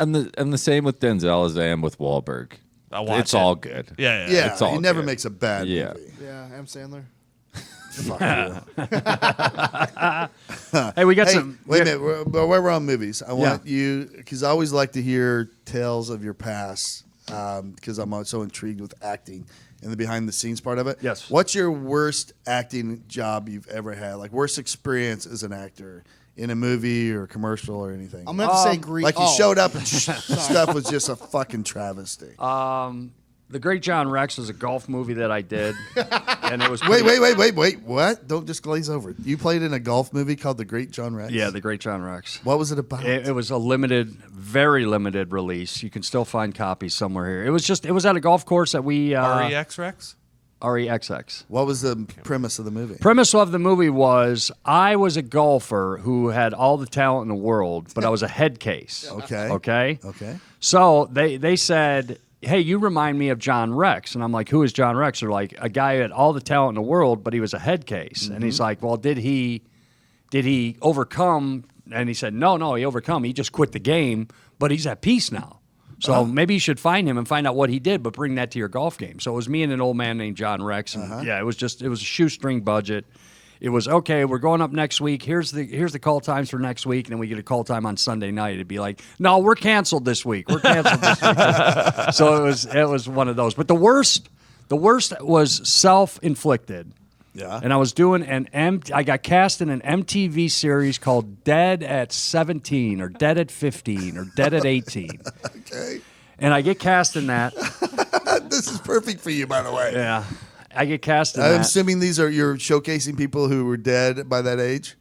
the same with Denzel as I am with Wahlberg. I'll watch It's it. all good. Yeah, yeah. Yeah, It's all he never good. makes a bad Yeah. movie. Yeah, Adam Sandler. Fuck you. Hey, we got Hey, some. wait a minute. While we're on movies, I want you, because I always like to hear tales of your past, because I'm so intrigued with acting and the behind-the-scenes part of it. Yes. What's your worst acting job you've ever had? Like, worst experience as an actor in a movie or commercial or anything? I'm gonna have to say Grease. like, you showed up and stuff was just a fucking travesty. The Great John Rexx was a golf movie that I did, and it was Wait. What? Don't just glaze over. You played in a golf movie called The Great John Rexx? Yeah, The Great John Rexx. What was it about? It was a very limited release. You can still find copies somewhere here. It was at a golf course that we REX Rex? REXX. What was the premise of the movie? Premise of the movie was I was a golfer who had all the talent in the world, but I was a head case. Okay. Okay. So they said, hey, you remind me of John Rexx. And I'm like, who is John Rexx? They're like, a guy who had all the talent in the world, but he was a head case. And he's like, well, did he overcome? And he said, no, he overcome. He just quit the game, but he's at peace now. So maybe you should find him and find out what he did, but bring that to your golf game. So it was me and an old man named John Rexx. And it was a shoestring budget. It was, okay, we're going up next week. Here's the call times for next week. And then we get a call time on Sunday night. It'd be like, no, we're canceled this week. So it was one of those. But the worst was self-inflicted. Yeah. And I was doing I got cast in an MTV series called Dead at 17 or Dead at 15 or Dead at 18. Okay. And I get cast in that. This is perfect for you, by the way. Yeah. I get cast in I'm that. assuming you're showcasing people who were dead by that age.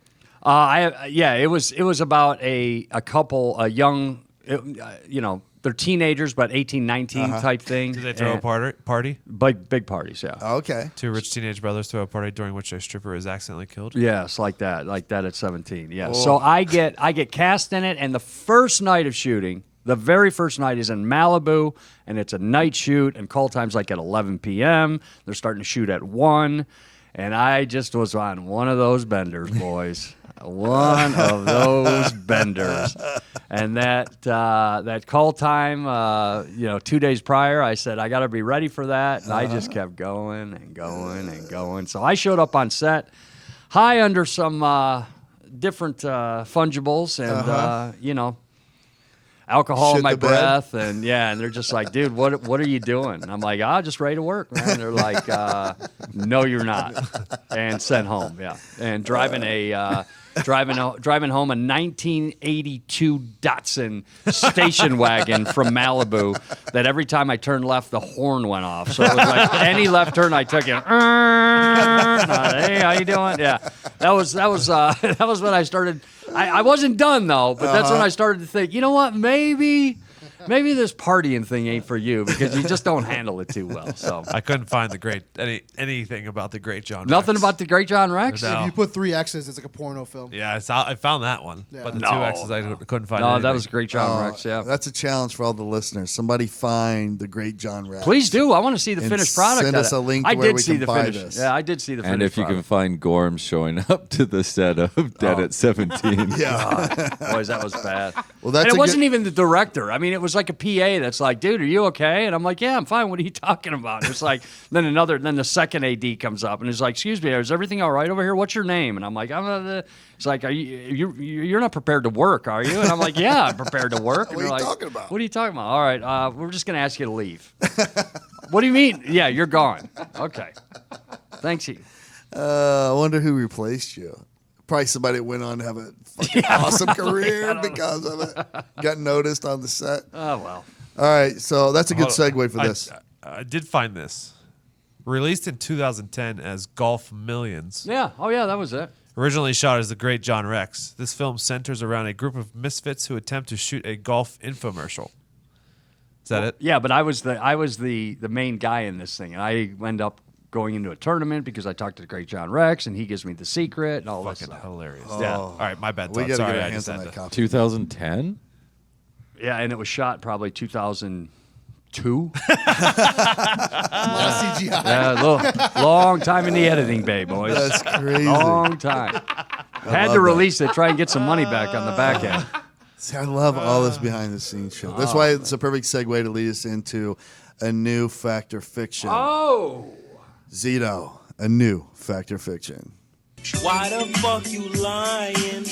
It was about a couple, a young, they're teenagers, but 18, 19 type thing. Did they throw a party? Big parties, yeah. Okay. Two rich teenage brothers throw a party during which a stripper is accidentally killed? Yes, like that at 17. Yeah. So I get cast in it, and the first night of shooting, the very first night is in Malibu, and it's a night shoot, and call time's like at 11 p.m. They're starting to shoot at 1, and I just was on one of those benders, boys. One of those benders. And that call time, 2 days prior, I said, I got to be ready for that. And I just kept going and going and going. So I showed up on set high under some different fungibles and, alcohol Shit in my the bed. breath. And they're just like, dude, what are you doing? And I'm like, just ready to work, man. They're like, no, you're not. And sent home, yeah. And driving home a 1982 Datsun station wagon from Malibu that every time I turned left, the horn went off. So it was like any left turn I took, hey, how you doing? Yeah, that was when I started. I wasn't done though, but that's when I started to think, you know what, maybe this partying thing ain't for you because you just don't handle it too well. So I couldn't find anything about the Great John nothing Rexx. about the Great John Rexx. No. If you put 3 X's, it's like a porno film. Yeah, I found that one, but the 2 X's I couldn't find. No, anything. that was Great John Rexx. Yeah. That's a challenge for all the listeners. Somebody find the Great John Rexx. Please do. I want to see the And finished product. send of us it. a link I to where did we see can the buy finish. this. Yeah, I did see the finished. And if you can product. find Gorms showing up to the set of Dead at 17. Yeah. Boys, that was bad. Well, that's and a it wasn't good- even the director. I mean, it was like a PA that's like, dude, are you okay? And I'm like, yeah, I'm fine. What are you talking about? It's like, then the second AD comes up and is like, excuse me, is everything all right over here? What's your name? And I'm like, it's like, you're not prepared to work, are you? And I'm like, yeah, I'm prepared to work. And What are you they're like, talking about? What are you talking about? All right, we're just going to ask you to leave. What do you mean? Yeah, you're gone. Okay. Thanks, Heath. I wonder who replaced you. Probably somebody that went on to have a fucking awesome career because of it. Got noticed on the set. Oh, well. All right, so that's a good Hold on. segue for this. I did find this. Released in 2010 as Golf Millions. Yeah. Oh, yeah, that was it. Originally shot as The Great John Rexx, this film centers around a group of misfits who attempt to shoot a golf infomercial. Is that it? Yeah, but I was the main guy in this thing, and I end up going into a tournament because I talked to the Great John Rexx, and he gives me the secret and all this Fucking stuff. hilarious. Oh. Yeah. All right, my bad. We Todd. got to Sorry, get our I hands just on had that to. copy. 2010? Yeah, and it was shot probably 2002. CGI. Yeah, long time in the editing bay, boys. That's crazy. Long time. Had to release it, try and get some money back on the back end. See, I love all this behind the scenes shit. That's why it's a perfect segue to lead us into a new fact or fiction. Oh. Zito, a new fact or fiction. Why the fuck you lying?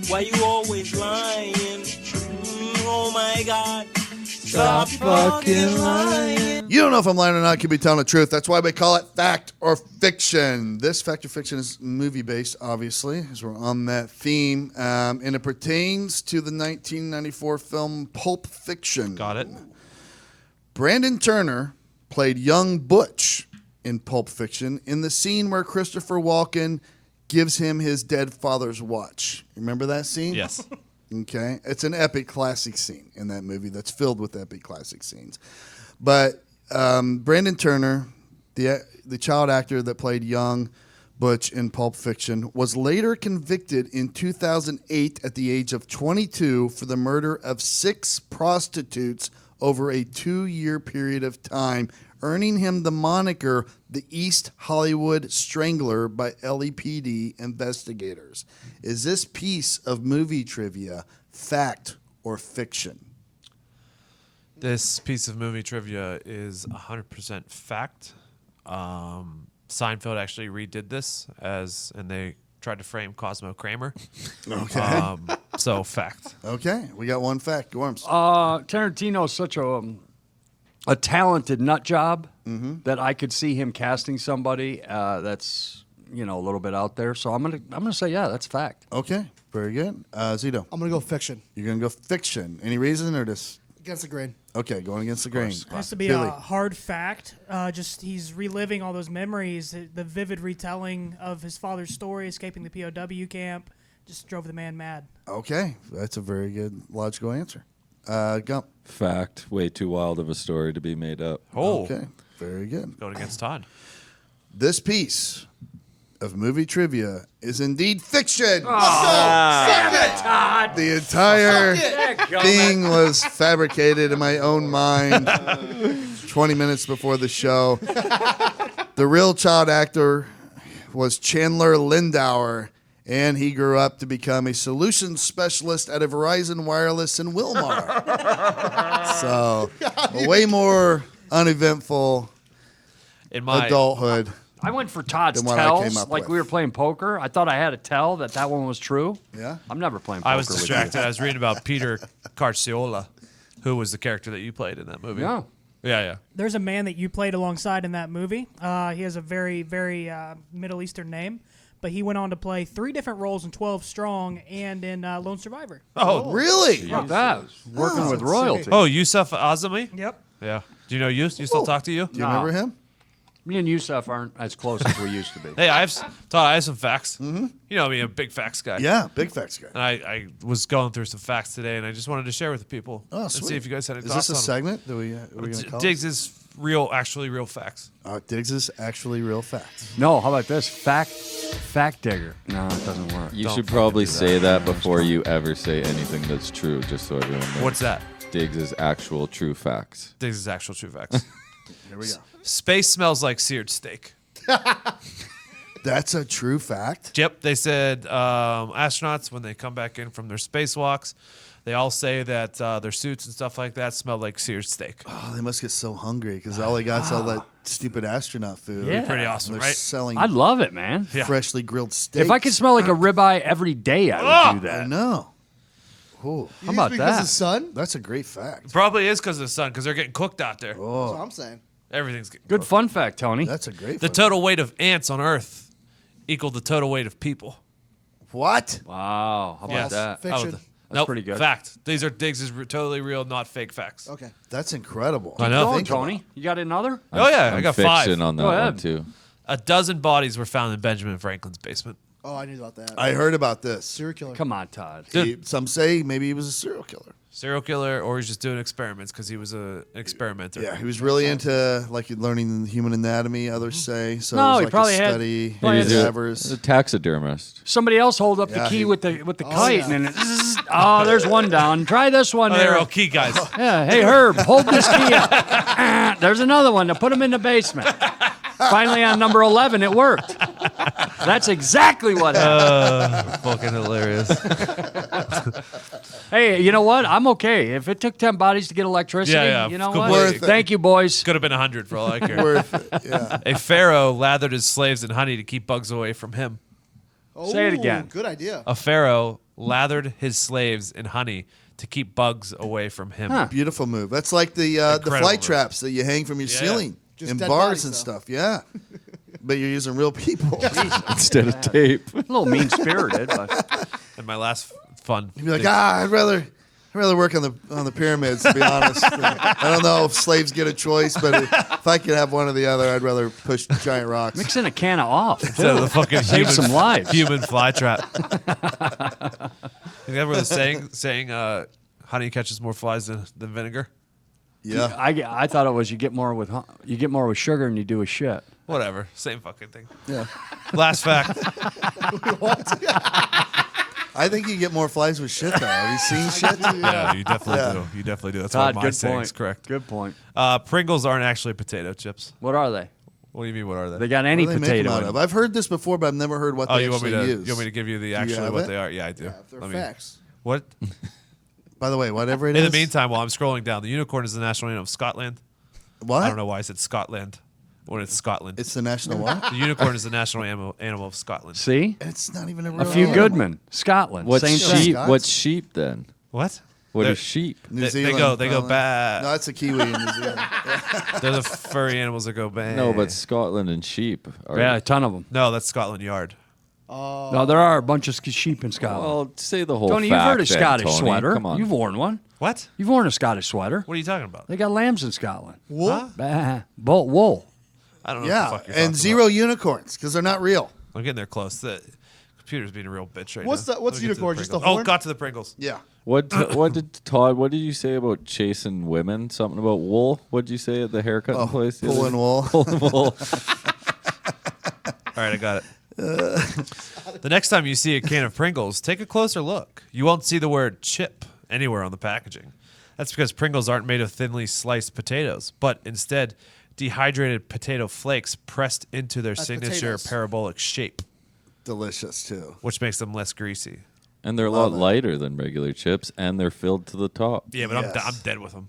Why you always lying? Oh my God. Stop fucking lying. You don't know if I'm lying or not. Could be telling the truth. That's why we call it fact or fiction. This fact or fiction is movie based, obviously, as we're on that theme, and it pertains to the 1994 film Pulp Fiction. Got it. Brandon Turner played young Butch in Pulp Fiction in the scene where Christopher Walken gives him his dead father's watch. Remember that scene? Yes. Okay. It's an epic classic scene in that movie that's filled with epic classic scenes. But Brandon Turner, the child actor that played young Butch in Pulp Fiction, was later convicted in 2008 at the age of 22 for the murder of 6 prostitutes over a 2-year period of time, earning him the moniker the East Hollywood Strangler by LAPD investigators. Is this piece of movie trivia fact or fiction? This piece of movie trivia is 100% fact. Seinfeld actually redid this and they tried to frame Cosmo Kramer. Okay. So fact. Okay. We got one fact. Gorms. Tarantino's such a talented nut job that I could see him casting somebody that's a little bit out there. So I'm gonna say that's fact. Okay. Very good. Zito. I'm gonna go fiction. You're going to go fiction. Any reason or just... Against the grain. Okay, going against the grain. It has to be Billy. a hard fact. Just he's reliving all those memories, the vivid retelling of his father's story, escaping the POW camp, just drove the man mad. Okay, that's a very good logical answer. Gump. Fact. Way too wild of a story to be made up. Oh, Okay, very good. going against Todd. This piece of movie trivia is indeed fiction. Todd. The entire thing was fabricated in my own mind 20 minutes before the show. The real child actor was Chandler Lindauer, and he grew up to become a solutions specialist at a Verizon Wireless in Wilmar. So, a way more uneventful In my adulthood. I went for Todd's Than what I came tells, up like with. we were playing poker. I thought I had a tell that one was true. Yeah? I'm never playing poker I was with you. distracted. I was reading about Peter Carciola, who was the character that you played in that movie. Yeah. Yeah. There's a man that you played alongside in that movie. He has a very, very Middle Eastern name, but he went on to play 3 different roles in 12 Strong and in Lone Survivor. Oh, Really? How about that? Working with royalty. Oh, Yusuf Azami? Yep. Yeah. Do you know Yus? You still talk to you? Do you remember him? Me and Yusuf aren't as close as we used to be. Hey, Todd, I have some facts. Mm-hmm. You know me, I'm a big facts guy. Yeah, big facts guy. And I was going through some facts today, and I just wanted to share with the people. Oh, and sweet. see if you guys had any Is thoughts this a on segment? Do we going to call Diggs is actually real facts. it? Diggs is actually real facts. No, how about this? Fact digger. No, it doesn't work. You Don't should fucking probably do that. say that before you ever say anything that's true, just so everyone knows. What's that? Diggs' actual true facts. Diggs is actual true facts. Here we go. Space smells like seared steak. That's a true fact. Yep, they said astronauts, when they come back in from their spacewalks, they all say that their suits and stuff like that smell like seared steak. Oh, they must get so hungry because all they got is all that stupid astronaut food. Yeah. Pretty awesome, They're right? selling I'd love it, man. Yeah. freshly grilled steaks. If I could smell like a ribeye every day, I would do I that. know. Ooh, How about because that? of the sun? that's a great fact. Probably is because of the sun, because they're getting cooked out there. That's what I'm saying. Everything's getting Good cooked. fun fact, Tony. That's a great The fact. total weight of ants on Earth equaled the total weight of people. What? Wow, how about Yes. that? Fiction. Nope, pretty good. Fact. These are Diggs' totally real, not fake facts. Okay. That's incredible. I know. Go on, Think about Tony. You got another? Oh, yeah, I I'm got fiction 5. on that Go one ahead. too. A dozen bodies were found in Benjamin Franklin's basement. Oh, I knew about that. I heard about this. Serial killer. Come on, Todd. Some say maybe he was a serial killer. Serial killer, or he's just doing experiments because he was an experimenter. Yeah, he was really into like learning the human anatomy. Others say so. No, it was he like probably a had- study. probably had- cadavers. A taxidermist. Somebody else hold up the Yeah, key he- with the kite, yeah. and then there's one down. Try this one Oh, they're there. all key guys. Yeah, hey Herb, hold this key up. There's another one to put him in the basement. Finally, on number 11, it worked. That's exactly what happened. Fucking hilarious. Hey, you know what? I'm okay. If it took 10 bodies to get electricity, Yeah, you know completely. what? Worth it. Thank you, boys. Could have been 100 for all I care. Worth it. Yeah. A pharaoh lathered his slaves in honey to keep bugs away from him. Say it Ooh, again. Good idea. A pharaoh lathered his slaves in honey to keep bugs away from him. Huh. Beautiful move. That's like the Incredible flight move. traps that you hang from your Yeah. ceiling Just in dead bars bodies, and though. stuff. Yeah. But you're using real people. Instead of tape. A little mean-spirited, but And my last fun. You'd be like, I'd rather work on the pyramids, to be honest. I don't know if slaves get a choice, but if I could have one or the other, I'd rather push giant rocks. mix in a can of off. Instead of the fucking Save some lives. human fly trap. You ever the saying honey catches more flies than vinegar? Yeah. I thought it was you get more with sugar than you do with shit. Whatever. Same fucking thing. Yeah. Last fact. I think you get more flies with shit, though. Have you seen shit? Yeah, you definitely Yeah. do. You definitely do. That's Todd, why my good saying is point. correct. Good point. Pringles aren't actually potato chips. What are they? What do you mean? What are They they? got any What do they make them potato out in of? them. I've heard this before, but I've never heard what Oh, they you want me actually to? use. You want me to give you the actually have what it? they are? Yeah, I do. Yeah, they're Let me- facts. What? By the way, whatever it In is. the meantime, while I'm scrolling down, the unicorn is the national animal of Scotland. what? I don't know why I said Scotland when it's Scotland. It's the national what? The unicorn is the national animal of Scotland. See? It's not even a real A few animal. Goodman, Scotland. What's Same sheep? thing. Scots? What's sheep then? What? What They're- is sheep? New They Zealand. go probably. bad. No, it's a kiwi in New Zealand. They're the furry animals that go bad. No, but Scotland and sheep. Are, Yeah, a ton of them. No, that's Scotland Yard. No, there are a bunch of sheep in Scotland. Well, say the whole Tony, you've fact heard of then, Scottish Tony. sweater. Come on. You've worn one. What? You've worn a Scottish sweater. What are you talking about? They got lambs in Scotland. Huh? Wool. I don't know. Yeah, what the fuck you're and talking zero unicorns because they're not real. About. I'm getting there close. The computer's being a real bitch right What's now. the- what's Let me get to unicorn? Just the Pringles. horn? Oh, got to the Pringles. Yeah. What did Todd? What did you say about chasing women? Something about wool? What did you say at the haircut place? the other Pulling day? wool. Pulling wool. All right, I got it. The next time you see a can of Pringles, take a closer look. You won't see the word chip anywhere on the packaging. That's because Pringles aren't made of thinly sliced potatoes, but instead dehydrated potato flakes pressed into their signature potatoes. parabolic shape, Delicious too. which makes them less greasy. And they're a lot lighter than regular chips, and they're filled to the top. Yeah, but Yes. I'm dead with them.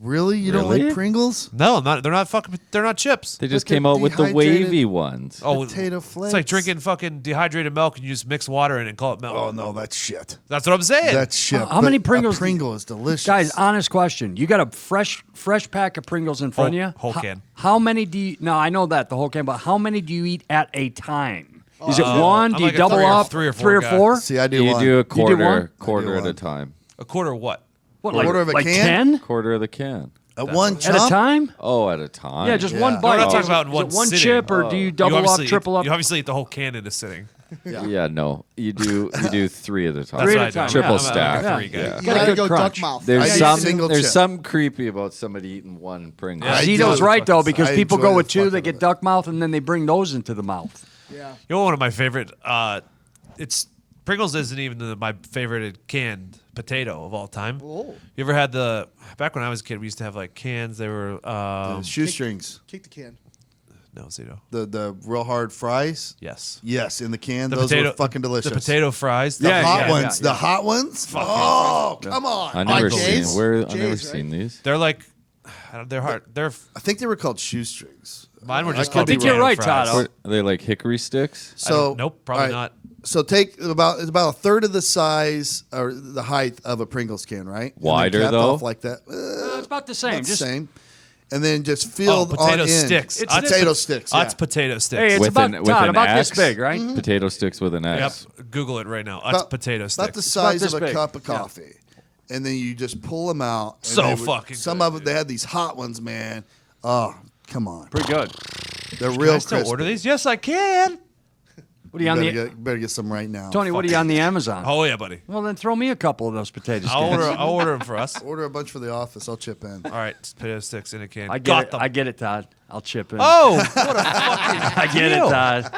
Really? You don't Really? like Pringles? No, I'm not. They're not fucking. They're not chips. They just they're came out with the dehydrated wavy ones. Oh, Potato It's flakes. like drinking fucking dehydrated milk and you just mix water in it and call it milk. Oh no, that's shit. That's what I'm saying. That's shit. How many But Pringles- A Pringle is delicious. Guys, honest question. You got a fresh pack of Pringles in front of you? Whole can. How many do you... No, I know that, the whole can, but how many do you eat at a time? Is it one? I'm Do you like a double three or- up? three or Three or four guy. four? See, I do You one. do a one? quarter I do at a one. time. A quarter what? What, quarter of a like can? 10? Quarter of the can. One At chunk. a time? Oh, at a time. Yeah, just Yeah. one No, bite. we're not talking Is it- about is one it one sitting. chip, or do you double up, obviously triple up? You obviously eat the whole can in a sitting. Yeah, no. You do three at a time. That's Three what at I a do. time, Triple I'm a stack. three guy. Yeah. You Got a gotta good go crunch. duck mouth. I There's do some single there's chip. some creepy about somebody eating one Pringle. I do. Zito's right, though, because I people enjoy go the with two, fuck they out get of it. duck mouth, and then they bring those into the mouth. Yeah. You know, one of my favorite. It's Pringles isn't even my favorite canned potato of all time. Oh. You ever had back when I was a kid? We used to have like cans. They were The shoestrings. Kick the can. no Zito. The real hard fries. Yes. Yes, in the can. The Those potato were fucking delicious. The potato fries. The Yeah, hot yeah, ones. yeah. The hot ones. Oh, come on. I never Jay's? seen where I Jay's, never right? seen these. They're like, they're hard. I think they were called shoestrings. Mine were just I called. think potato you're right, fries. Todd. Are they like hickory sticks? So Nope, probably all right, not. So take about a third of the size or the height of a Pringles can, right? And then Wider, cap though? off like that. It's about the same. About the Just same. And then just Oh, filled potato on sticks. end. It's Potato sticks. Yeah. That's potato sticks. Hey, it's With about an- with Todd, an about this X? big, right? Potato sticks with an X. Yep. Google it right now. That's potato sticks. About the size this of a big. cup of Yeah. coffee. And then you just pull them out. and So they would- fucking Some good, of them, they had these hot ones, man. Oh, come on. Pretty good. They're Can real I still crispy. order these? Yes, I can. What are you on Better get some right now. Tony, what are you on the Amazon? Oh yeah, buddy. Well, then throw me a couple of those potatoes. I'll order them for us. Order a bunch for the office. I'll chip in. All right, potato sticks in a can. I get Got it. them. I get it, Todd. I'll chip in. Oh, what a fucking I get deal. it, Todd.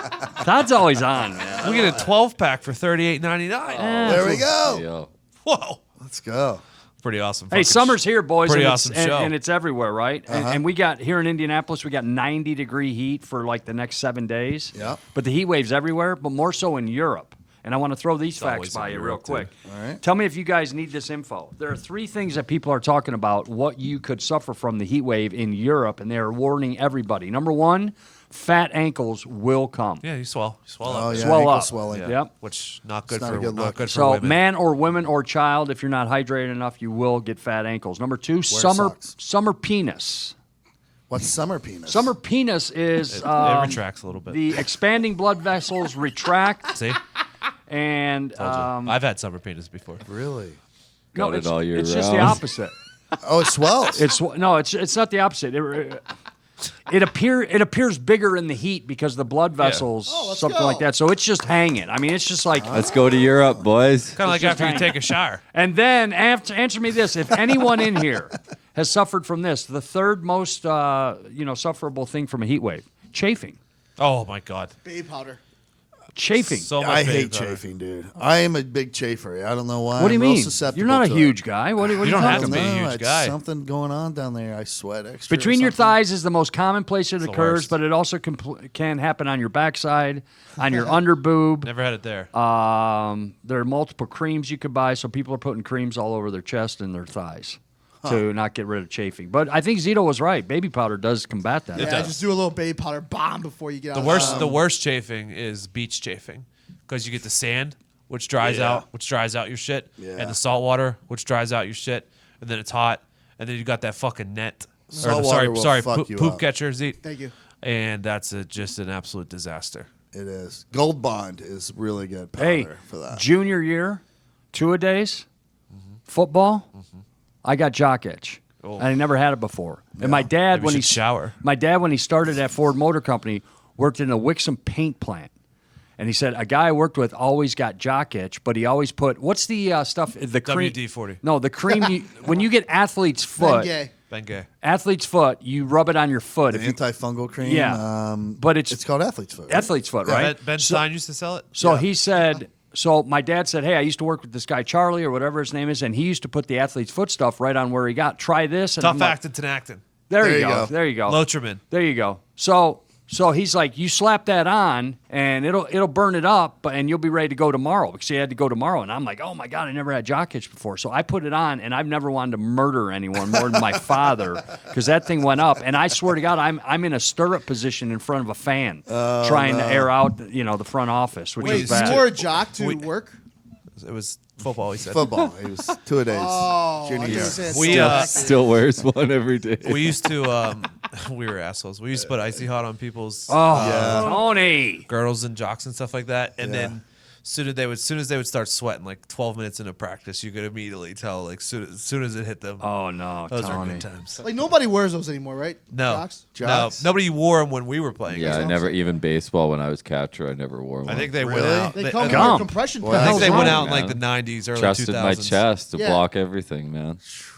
Todd's always on, man. We get a 12-pack for $38.99. There we go. Yo. Whoa, Let's go. pretty awesome. Hey, fucking summer's here, boys. Pretty and awesome it's, show. and it's everywhere, right? And we got here in Indianapolis, we got 90-degree heat for like the next 7 days. Yeah. But the heat waves everywhere, but more so in Europe. And I want to throw these facts always by you real interrupted. quick. All right. Tell me if you guys need this info. There are 3 things that people are talking about what you could suffer from the heat wave in Europe, and they are warning everybody. Number 1, fat ankles will come. Yeah, you swell. You swell Oh up. yeah, Swell ankle up. swelling. Yep. Which not good It's not for a good not look. good for So women. man or woman or child, if you're not hydrated enough, you will get fat ankles. Number 2, socks. summer penis. What's summer penis? Summer penis is it retracts a little bit. the expanding blood vessels retract, See, and I've had summer penis before. Really? Got it all year it's just the round. opposite. Oh, it swells. It's not the opposite. It appears bigger in the heat because the blood vessels, something go. like that. So it's just hanging. I mean, it's just like. Let's go to Europe, boys. Kind of like just after you hanging. take a shower. And then answer me this: if anyone in here has suffered from this, the third most sufferable thing from a heat wave, chafing. Oh my god, Baby powder. Chafing. so much. I baby hate powder. chafing, dude. I am a big chafer. I don't know why. What do you I'm real mean? susceptible You're not a to huge it. guy. What are you don't have talking to be a about? huge it's guy. something going on down there. I sweat extra. or Between your something. thighs is the most common place it the occurs, worst. but it also can happen on your backside, on your underboob. Never had it there. There are multiple creams you could buy, so people are putting creams all over their chest and their thighs to not get rid of chafing. But I think Zito was right. Baby powder does combat that. Yeah, does. just do a little baby powder bomb before you get out. The worst chafing is beach chafing, because you get the sand, which dries out your shit, Yeah. and the salt water, which dries out your shit, and then it's hot, and then you got that fucking net. Salt water will fuck you poop up. catcher, Zeke. Thank you. And that's just an absolute disaster. It is. Gold Bond is really good powder Hey, for that. junior year, 2-a-days, football, I got jock itch. Oh. And I never had it before. And my dad, Maybe when you he should shower. my dad, when he started at Ford Motor Company, worked in a Wixom paint plant. And he said a guy I worked with always got jock itch, but he always put what's the stuff the cream WD-40. No, the cream. When you get athlete's foot, Gay. Bengay. athlete's foot, you rub it on your foot. The If you, antifungal cream. Yeah. But it's called athlete's foot. Right? athlete's foot, right? Ben Stein used to sell it. So he said, so my dad said, hey, I used to work with this guy, Charlie, or whatever his name is, and he used to put the athlete's foot stuff right on where he got. Try this. And I'm Tough like, acting, Tenactin. There There you you go. go. There you go. Lotrimin. There you go. So he's like, you slap that on, and it'll burn it up, and you'll be ready to go tomorrow, because he had to go tomorrow. And I'm like, oh my God, I never had jock itch before. So I put it on, and I've never wanted to murder anyone more than my father, because that thing went up. And I swear to God, I'm in a stirrup position in front of a fan, trying to air out the front office, which Wait, is you bad. wore a jock to We- work? It was football, he said. Football. It was 2-a-days. Oh, junior I year. was gonna say We, it's Still wears one every day. We used to, we were assholes. We used to put icy hot on people's Tony. girdles and jocks and stuff like that. And Yeah. then soon as they would start sweating, like 12 minutes into practice, you could immediately tell, like, soon as it hit them. Oh, no, Those are Tony. good times. like nobody wears those anymore, right? No, Jocks? Jocks. no, nobody wore them when we were playing. Yeah, I never, even baseball when I was catcher, I never wore one. I think they Really? went out. They come with Gump. compression Well, I pants. think they hell's went wrong, out in like the man? 90s, early trusted 2000s. my chest to Yeah. block everything, man.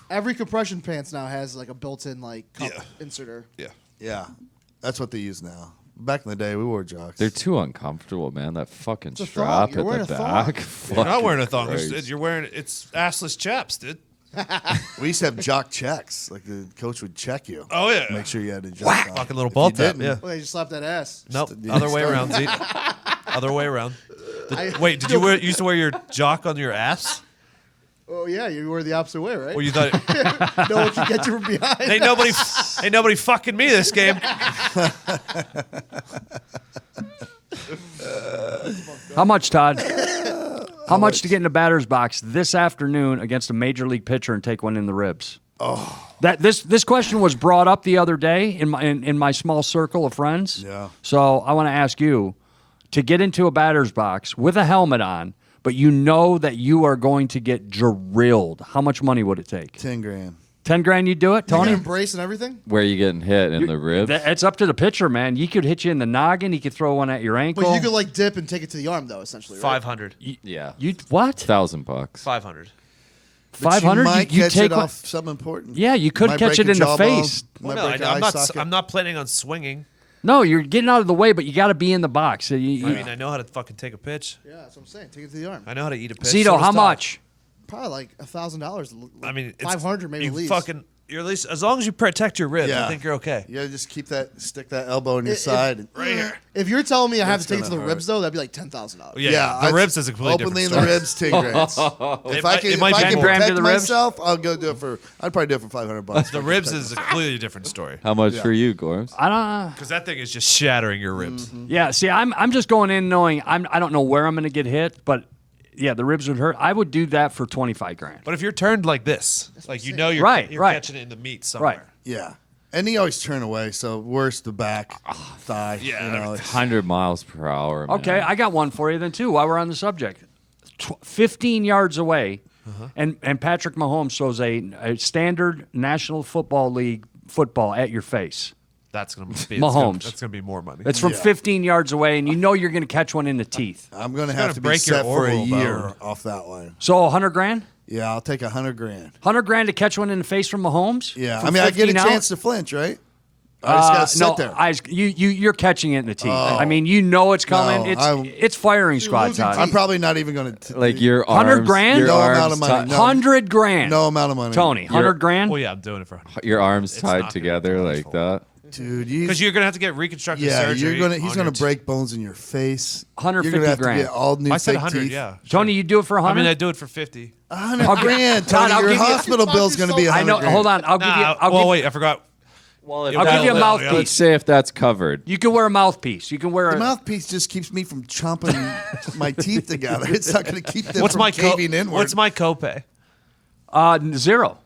Every compression pants now has like a built-in like cup Yeah. inserter. Yeah. Yeah. That's what they use now. Back in the day, we wore jocks. They're too uncomfortable, man. That fucking a thong. strap You're at wearing the a thong. back. You're not wearing a thong. Christ. You're wearing it's assless chaps, dude. We used to have jock checks. Like the coach would check you. Oh yeah. Make sure you had a jock on. Fucking little If ball you tap. didn't, Yeah. Well, they just slapped that ass. Nope. Yeah, Other way start- around. See? Other way around. I- Wait, did you used to wear your jock on your ass? Oh yeah, you were the opposite way, right? Or you thought No one can get you from behind. ain't nobody fucking me this game? How much, Todd? How much to get in the batter's box this afternoon against a major league pitcher and take one in the ribs? Oh, this question was brought up the other day in my small circle of friends. Yeah. So I want to ask you to get into a batter's box with a helmet on, but you know that you are going to get drilled. How much money would it take? 10 grand. 10 grand, you do it, You Tony? can embrace and everything. Where are you getting hit in the ribs? It's up to the pitcher, man. You could hit you in the noggin. He could throw one at your ankle. But you could like dip and take it to the arm though, essentially. Right? 500. yeah. You what? $1,000. 500. But 500. You might You catch take it one- off something important. Yeah, you could Might catch break it a in the jawbone, face. might Well, no, break an I'm eye not. socket. I'm not planning on swinging. No, you're getting out of the way, but you got to be in the box. I mean, I know how to fucking take a pitch. Yeah, that's what I'm saying. Take it to the arm. I know how to eat a pitch. Zito, So does how Todd. much? Probably like $1,000. I mean, it's, 500 maybe you at least. fucking You're at least as long as you protect your ribs, Yeah. I think you're okay. Yeah, just stick that elbow in your side. And, Right here. If you're telling me I have to take it to the gonna ribs though, that'd be like $10,000. Yeah, the ribs is a completely openly different in story. the ribs, 10 grand. If I can, it might be more. Grand to protect the ribs? myself, I'll go do it for. I'd probably do it for $500. The ribs is a completely different story How much for you, Gorms? I don't. because that thing is just shattering your ribs. Yeah. See, I'm just going in knowing I don't know where I'm going to get hit, but yeah, the ribs would hurt. I would do that for 25 grand. But if you're turned like this, like you know you're Right, you're right. catching it in the meat somewhere. Right. Yeah, and he always turn away. So worse the back, thigh. Yeah, you know, it's- 100 miles per hour. Man. Okay, I got one for you then too. While we're on the subject, 15 yards away, and Patrick Mahomes throws a standard National Football League football at your face. That's gonna be Mahomes. That's gonna be more money. It's from 15 yards away, and you know you're going to catch one in the teeth. I'm going to gonna have to be break your set for a orbital year bone. off that one. So 100 grand. Yeah, I'll take 100 grand. 100 grand to catch one in the face from Mahomes. Yeah, From I mean, I get a 15 out? chance to flinch, right? I just gotta sit no, there. you're catching it in the teeth. I mean, you know it's coming. No, it's firing squad losing time. I'm probably not even going to Like your 100 arms, grand? Your No arms amount of money, no. 100 grand. no amount of money, Tony, 100 grand. well, yeah, I'm doing it for Your arms It's tied not together gonna be like that. dude. because you're gonna have to get reconstructive Yeah, surgery. He's on gonna your break bones in your face. 150 You're gonna have grand. to get all new I said fake 100. teeth. Yeah, Tony, you do it for 100. I mean, I do it for 50. 100 I'll gi- grand, Todd, Tony. I'll Your give you- hospital bill's gonna be 100 I know. grand. Hold on. I'll give you. I'll well, give, wait, I forgot. Well, if I'll give you a let's mouthpiece. say if that's covered. You can wear a mouthpiece. You can wear The a mouthpiece just keeps me from chomping my teeth together. It's not going to keep them What's from my caving inward. What's my copay? zero.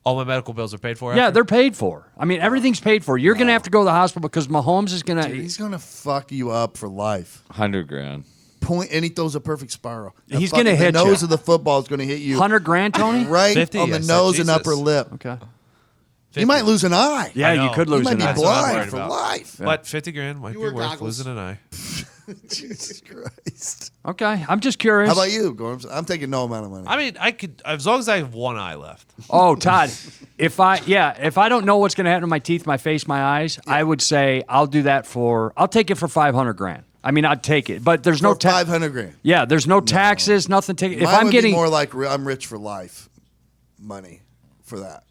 All my medical bills are paid for. Yeah, after? they're paid for. I mean, everything's paid for. You're gonna have to go to the hospital because Mahomes is gonna. Dude, he's going to fuck you up for life. 100 grand. Point, and he throws a perfect spiral. That He's gonna fucking- hit the you. nose of the football is going to hit you 100 grand, Tony. right 50, on the I said, nose and Jesus. upper lip. Okay. You might lose an eye. Yeah, I you know. could You lose might an be eye. That's what I'm blind worried for about. life. But 50 grand might You be wear worth goggles. losing an eye. Jesus Christ. Okay, I'm just curious. How about you, Gorms? I'm taking no amount of money. I mean, I could as long as I have one eye left. Oh, Todd, if I don't know what's gonna happen to my teeth, my face, my eyes, I would say I'll do that for. I'll take it for 500 grand. I mean, I'd take it, but there's no For tax. 500 grand. Yeah, there's no taxes, nothing. If Mine I'm would getting be more like I'm rich for life money for that.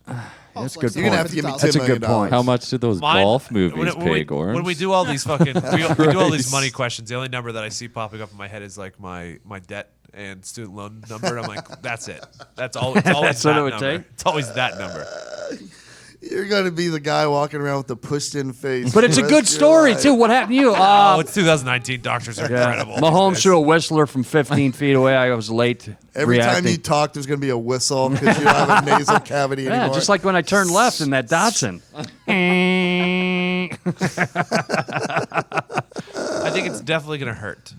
that's a good You're gonna point. have to give me $10 That's a million. good point. How much did those Mine- golf movies when pay, we, Gorms? when we do all these fucking we do all these Christ. money questions, the only number that I see popping up in my head is like my debt and student loan number. And I'm like, that's it. That's all. It's always That's what that it would number. take? It's always that number. You're going to be the guy walking around with the pushed-in face. But it's for a the good rest of your story life. too. What happened to you? Oh, it's 2019. Doctors are incredible. Mahomes threw a whistler from 15 feet away. I was late. Every time reacting. you talk, there's going to be a whistle because you don't have a nasal cavity Yeah, anymore. just like when I turned left in that Datsun. I think it's definitely gonna hurt.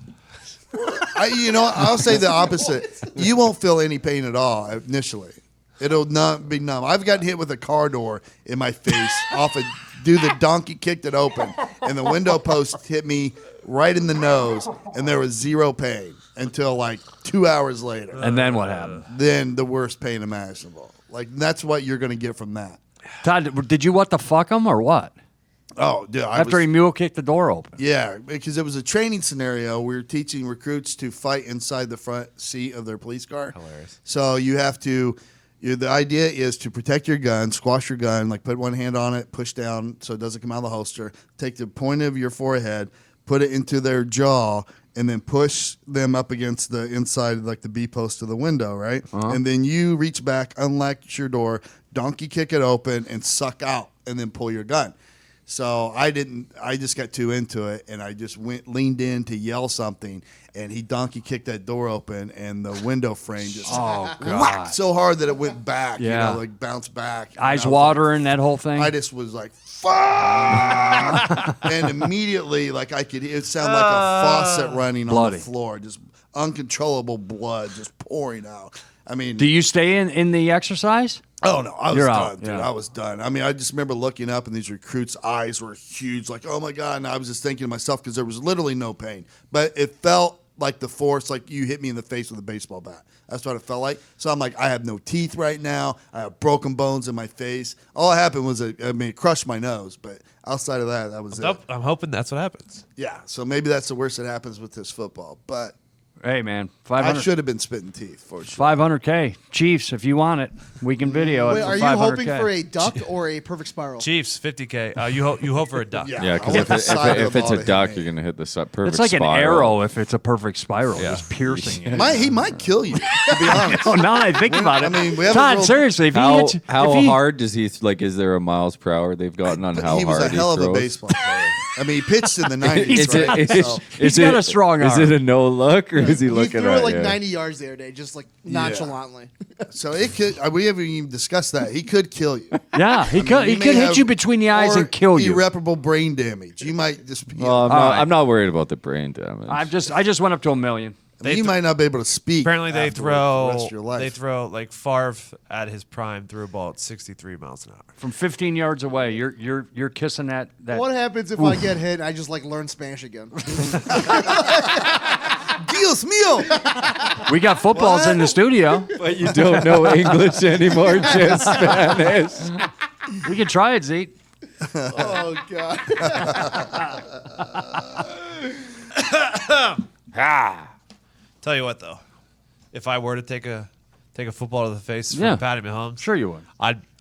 I'll say the opposite. You won't feel any pain at all initially. It'll not be numb. I've gotten hit with a car door in my face off a dude. The donkey kicked it open, and the window post hit me right in the nose, and there was zero pain until like 2 hours later. And then what happened? Then the worst pain imaginable. Like that's what you're going to get from that. Todd, did you what the fuck him or what? Oh, dude, After he mule kicked the door open. Yeah, because it was a training scenario. We were teaching recruits to fight inside the front seat of their police car. Hilarious. So you have to. The idea is to protect your gun, squash your gun, like put one hand on it, push down so it doesn't come out of the holster. Take the point of your forehead, put it into their jaw, and then push them up against the inside, like the B post of the window, right? And then you reach back, unlatch your door, donkey kick it open, and suck out, and then pull your gun. So I didn't. I just got too into it, and I just leaned in to yell something, and he donkey kicked that door open, and the window frame just whacked so hard that it went back. Yeah. Like bounced back. Eyes And I was watering, that whole thing. I just was like, fuck! And immediately, like it sounded like a faucet running Bloody. on the floor, just uncontrollable blood just pouring out. I mean, Do you stay in the exercise? oh no, I was You're done, out, dude. yeah. I was done. I mean, I just remember looking up and these recruits' eyes were huge, like, oh my God. And I was just thinking to myself, because there was literally no pain, but it felt like the force, like you hit me in the face with a baseball bat. That's what it felt like. So I'm like, I have no teeth right now. I have broken bones in my face. All that happened was, it crushed my nose, but outside of that, that was it. I'm hoping that's what happens. Yeah, so maybe that's the worst that happens with this football. But Hey, man, I 500. should have been spitting teeth for sure. 500K. Chiefs, if you want it, we can video Wait, it for are you 500K. hoping for a duck or a perfect spiral? Chiefs 50K. You hope for a duck. Yeah. Yeah, I because want the side of if the it's ball a to duck, hit me. you're gonna hit the perfect. It's like an spiral. arrow if it's a perfect spiral, Yeah. just piercing you. He might kill you, to be honest. Oh, now that I think about it. I mean, we haven't Todd, rolled- seriously, if he How hits, how if he, hard does he like? Is there a miles per hour they've gotten on But how he was hard a hell of he a throws? baseball player. I mean, he pitched in the 90s, Is it- right? is- So- He's got a strong Is arm. it a no look or is he He looking threw at it like you? 90 yards the other day, just like nonchalantly. So it could. We haven't even discussed that. He could kill you. Yeah, he could He may hit have- you between the eyes or and kill you. Irreparable brain damage. You might just. Well, right. I'm not worried about the brain damage. I just went up to $1 million. you might not be able to speak. Apparently they afterwards for the rest of your life. they throw like Favre at his prime threw a ball at 63 miles an hour. From 15 yards away, you're kissing that. What happens if I get hit and I just like learn Spanish again? Dios mío! We got footballs in the studio. But you don't know English anymore, just Spanish. We can try it, Zeke. Oh god. Tell you what though, if I were to take a football to the face Yeah. from Patty Mahomes, Sure you would.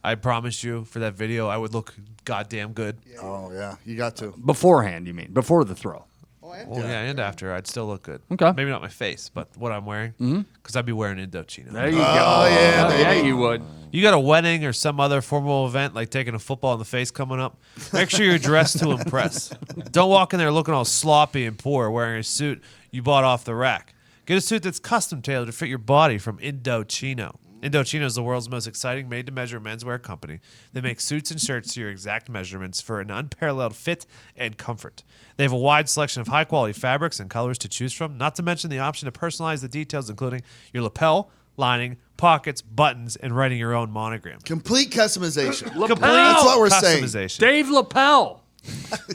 I promise you for that video I would look goddamn good. Oh yeah, you got to. Beforehand, you mean? Before the throw. Well, yeah, and after I'd still look good. Okay. Maybe not my face, but what I'm wearing, because I'd be wearing Indochino. There you go. Oh yeah, Yeah, baby. you would. You got a wedding or some other formal event like taking a football in the face coming up, make sure you're dressed to impress. Don't walk in there looking all sloppy and poor wearing a suit you bought off the rack. Get a suit that's custom tailored to fit your body from Indochino. Indochino is the world's most exciting made-to-measure menswear company. They make suits and shirts to your exact measurements for an unparalleled fit and comfort. They have a wide selection of high-quality fabrics and colors to choose from, not to mention the option to personalize the details, including your lapel, lining, pockets, buttons, and writing your own monogram. Complete customization. Complete That's what we're saying. customization. Dave Lapel.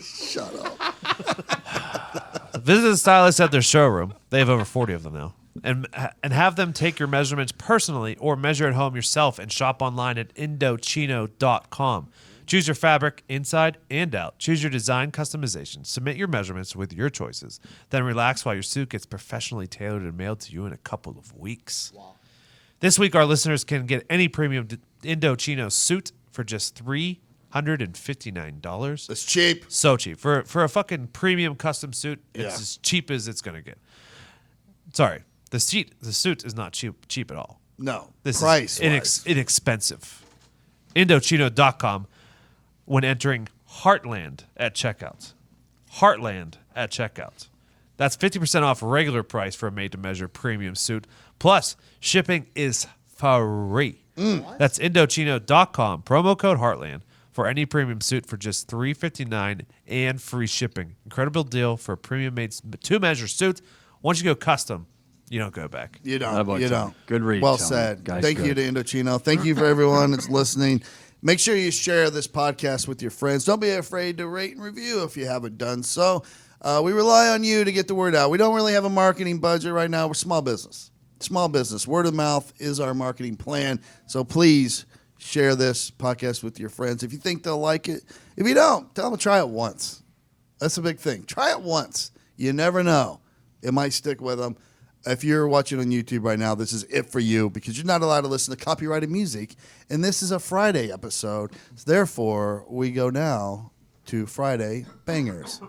Shut up. Visit the stylist at their showroom. They have over 40 of them now. And have them take your measurements personally or measure at home yourself and shop online at Indochino.com. Choose your fabric inside and out. Choose your design customization. Submit your measurements with your choices. Then relax while your suit gets professionally tailored and mailed to you in a couple of weeks. Wow. This week, our listeners can get any premium Indochino suit for just $359. It's cheap. So cheap. For a fucking premium custom suit, it's Yeah. as cheap as it's going to get. Sorry. The suit is not cheap at all. No. This Price. is inexpensive. Indochino.com when entering Heartland at checkout. Heartland at checkout. That's 50% off regular price for a made-to-measure premium suit. Plus, shipping is free. That's Indochino.com. Promo code Heartland for any premium suit for just $359 and free shipping. Incredible deal for a premium made to-measure suit. Once you go custom, you don't go back. You That don't. boy, You Tony. don't. Good read, Well Tony. said. Guy's Thank you good. to Indochino. Thank you for everyone that's listening. Make sure you share this podcast with your friends. Don't be afraid to rate and review if you haven't done so. We rely on you to get the word out. We don't really have a marketing budget right now. We're small business. Small business. Word of mouth is our marketing plan. So please share this podcast with your friends. If you think they'll like it. If you don't, tell them to try it once. That's a big thing. Try it once. You never know. It might stick with them. If you're watching on YouTube right now, this is it for you because you're not allowed to listen to copyrighted music. And this is a Friday episode. So therefore, we go now to Friday Bangers.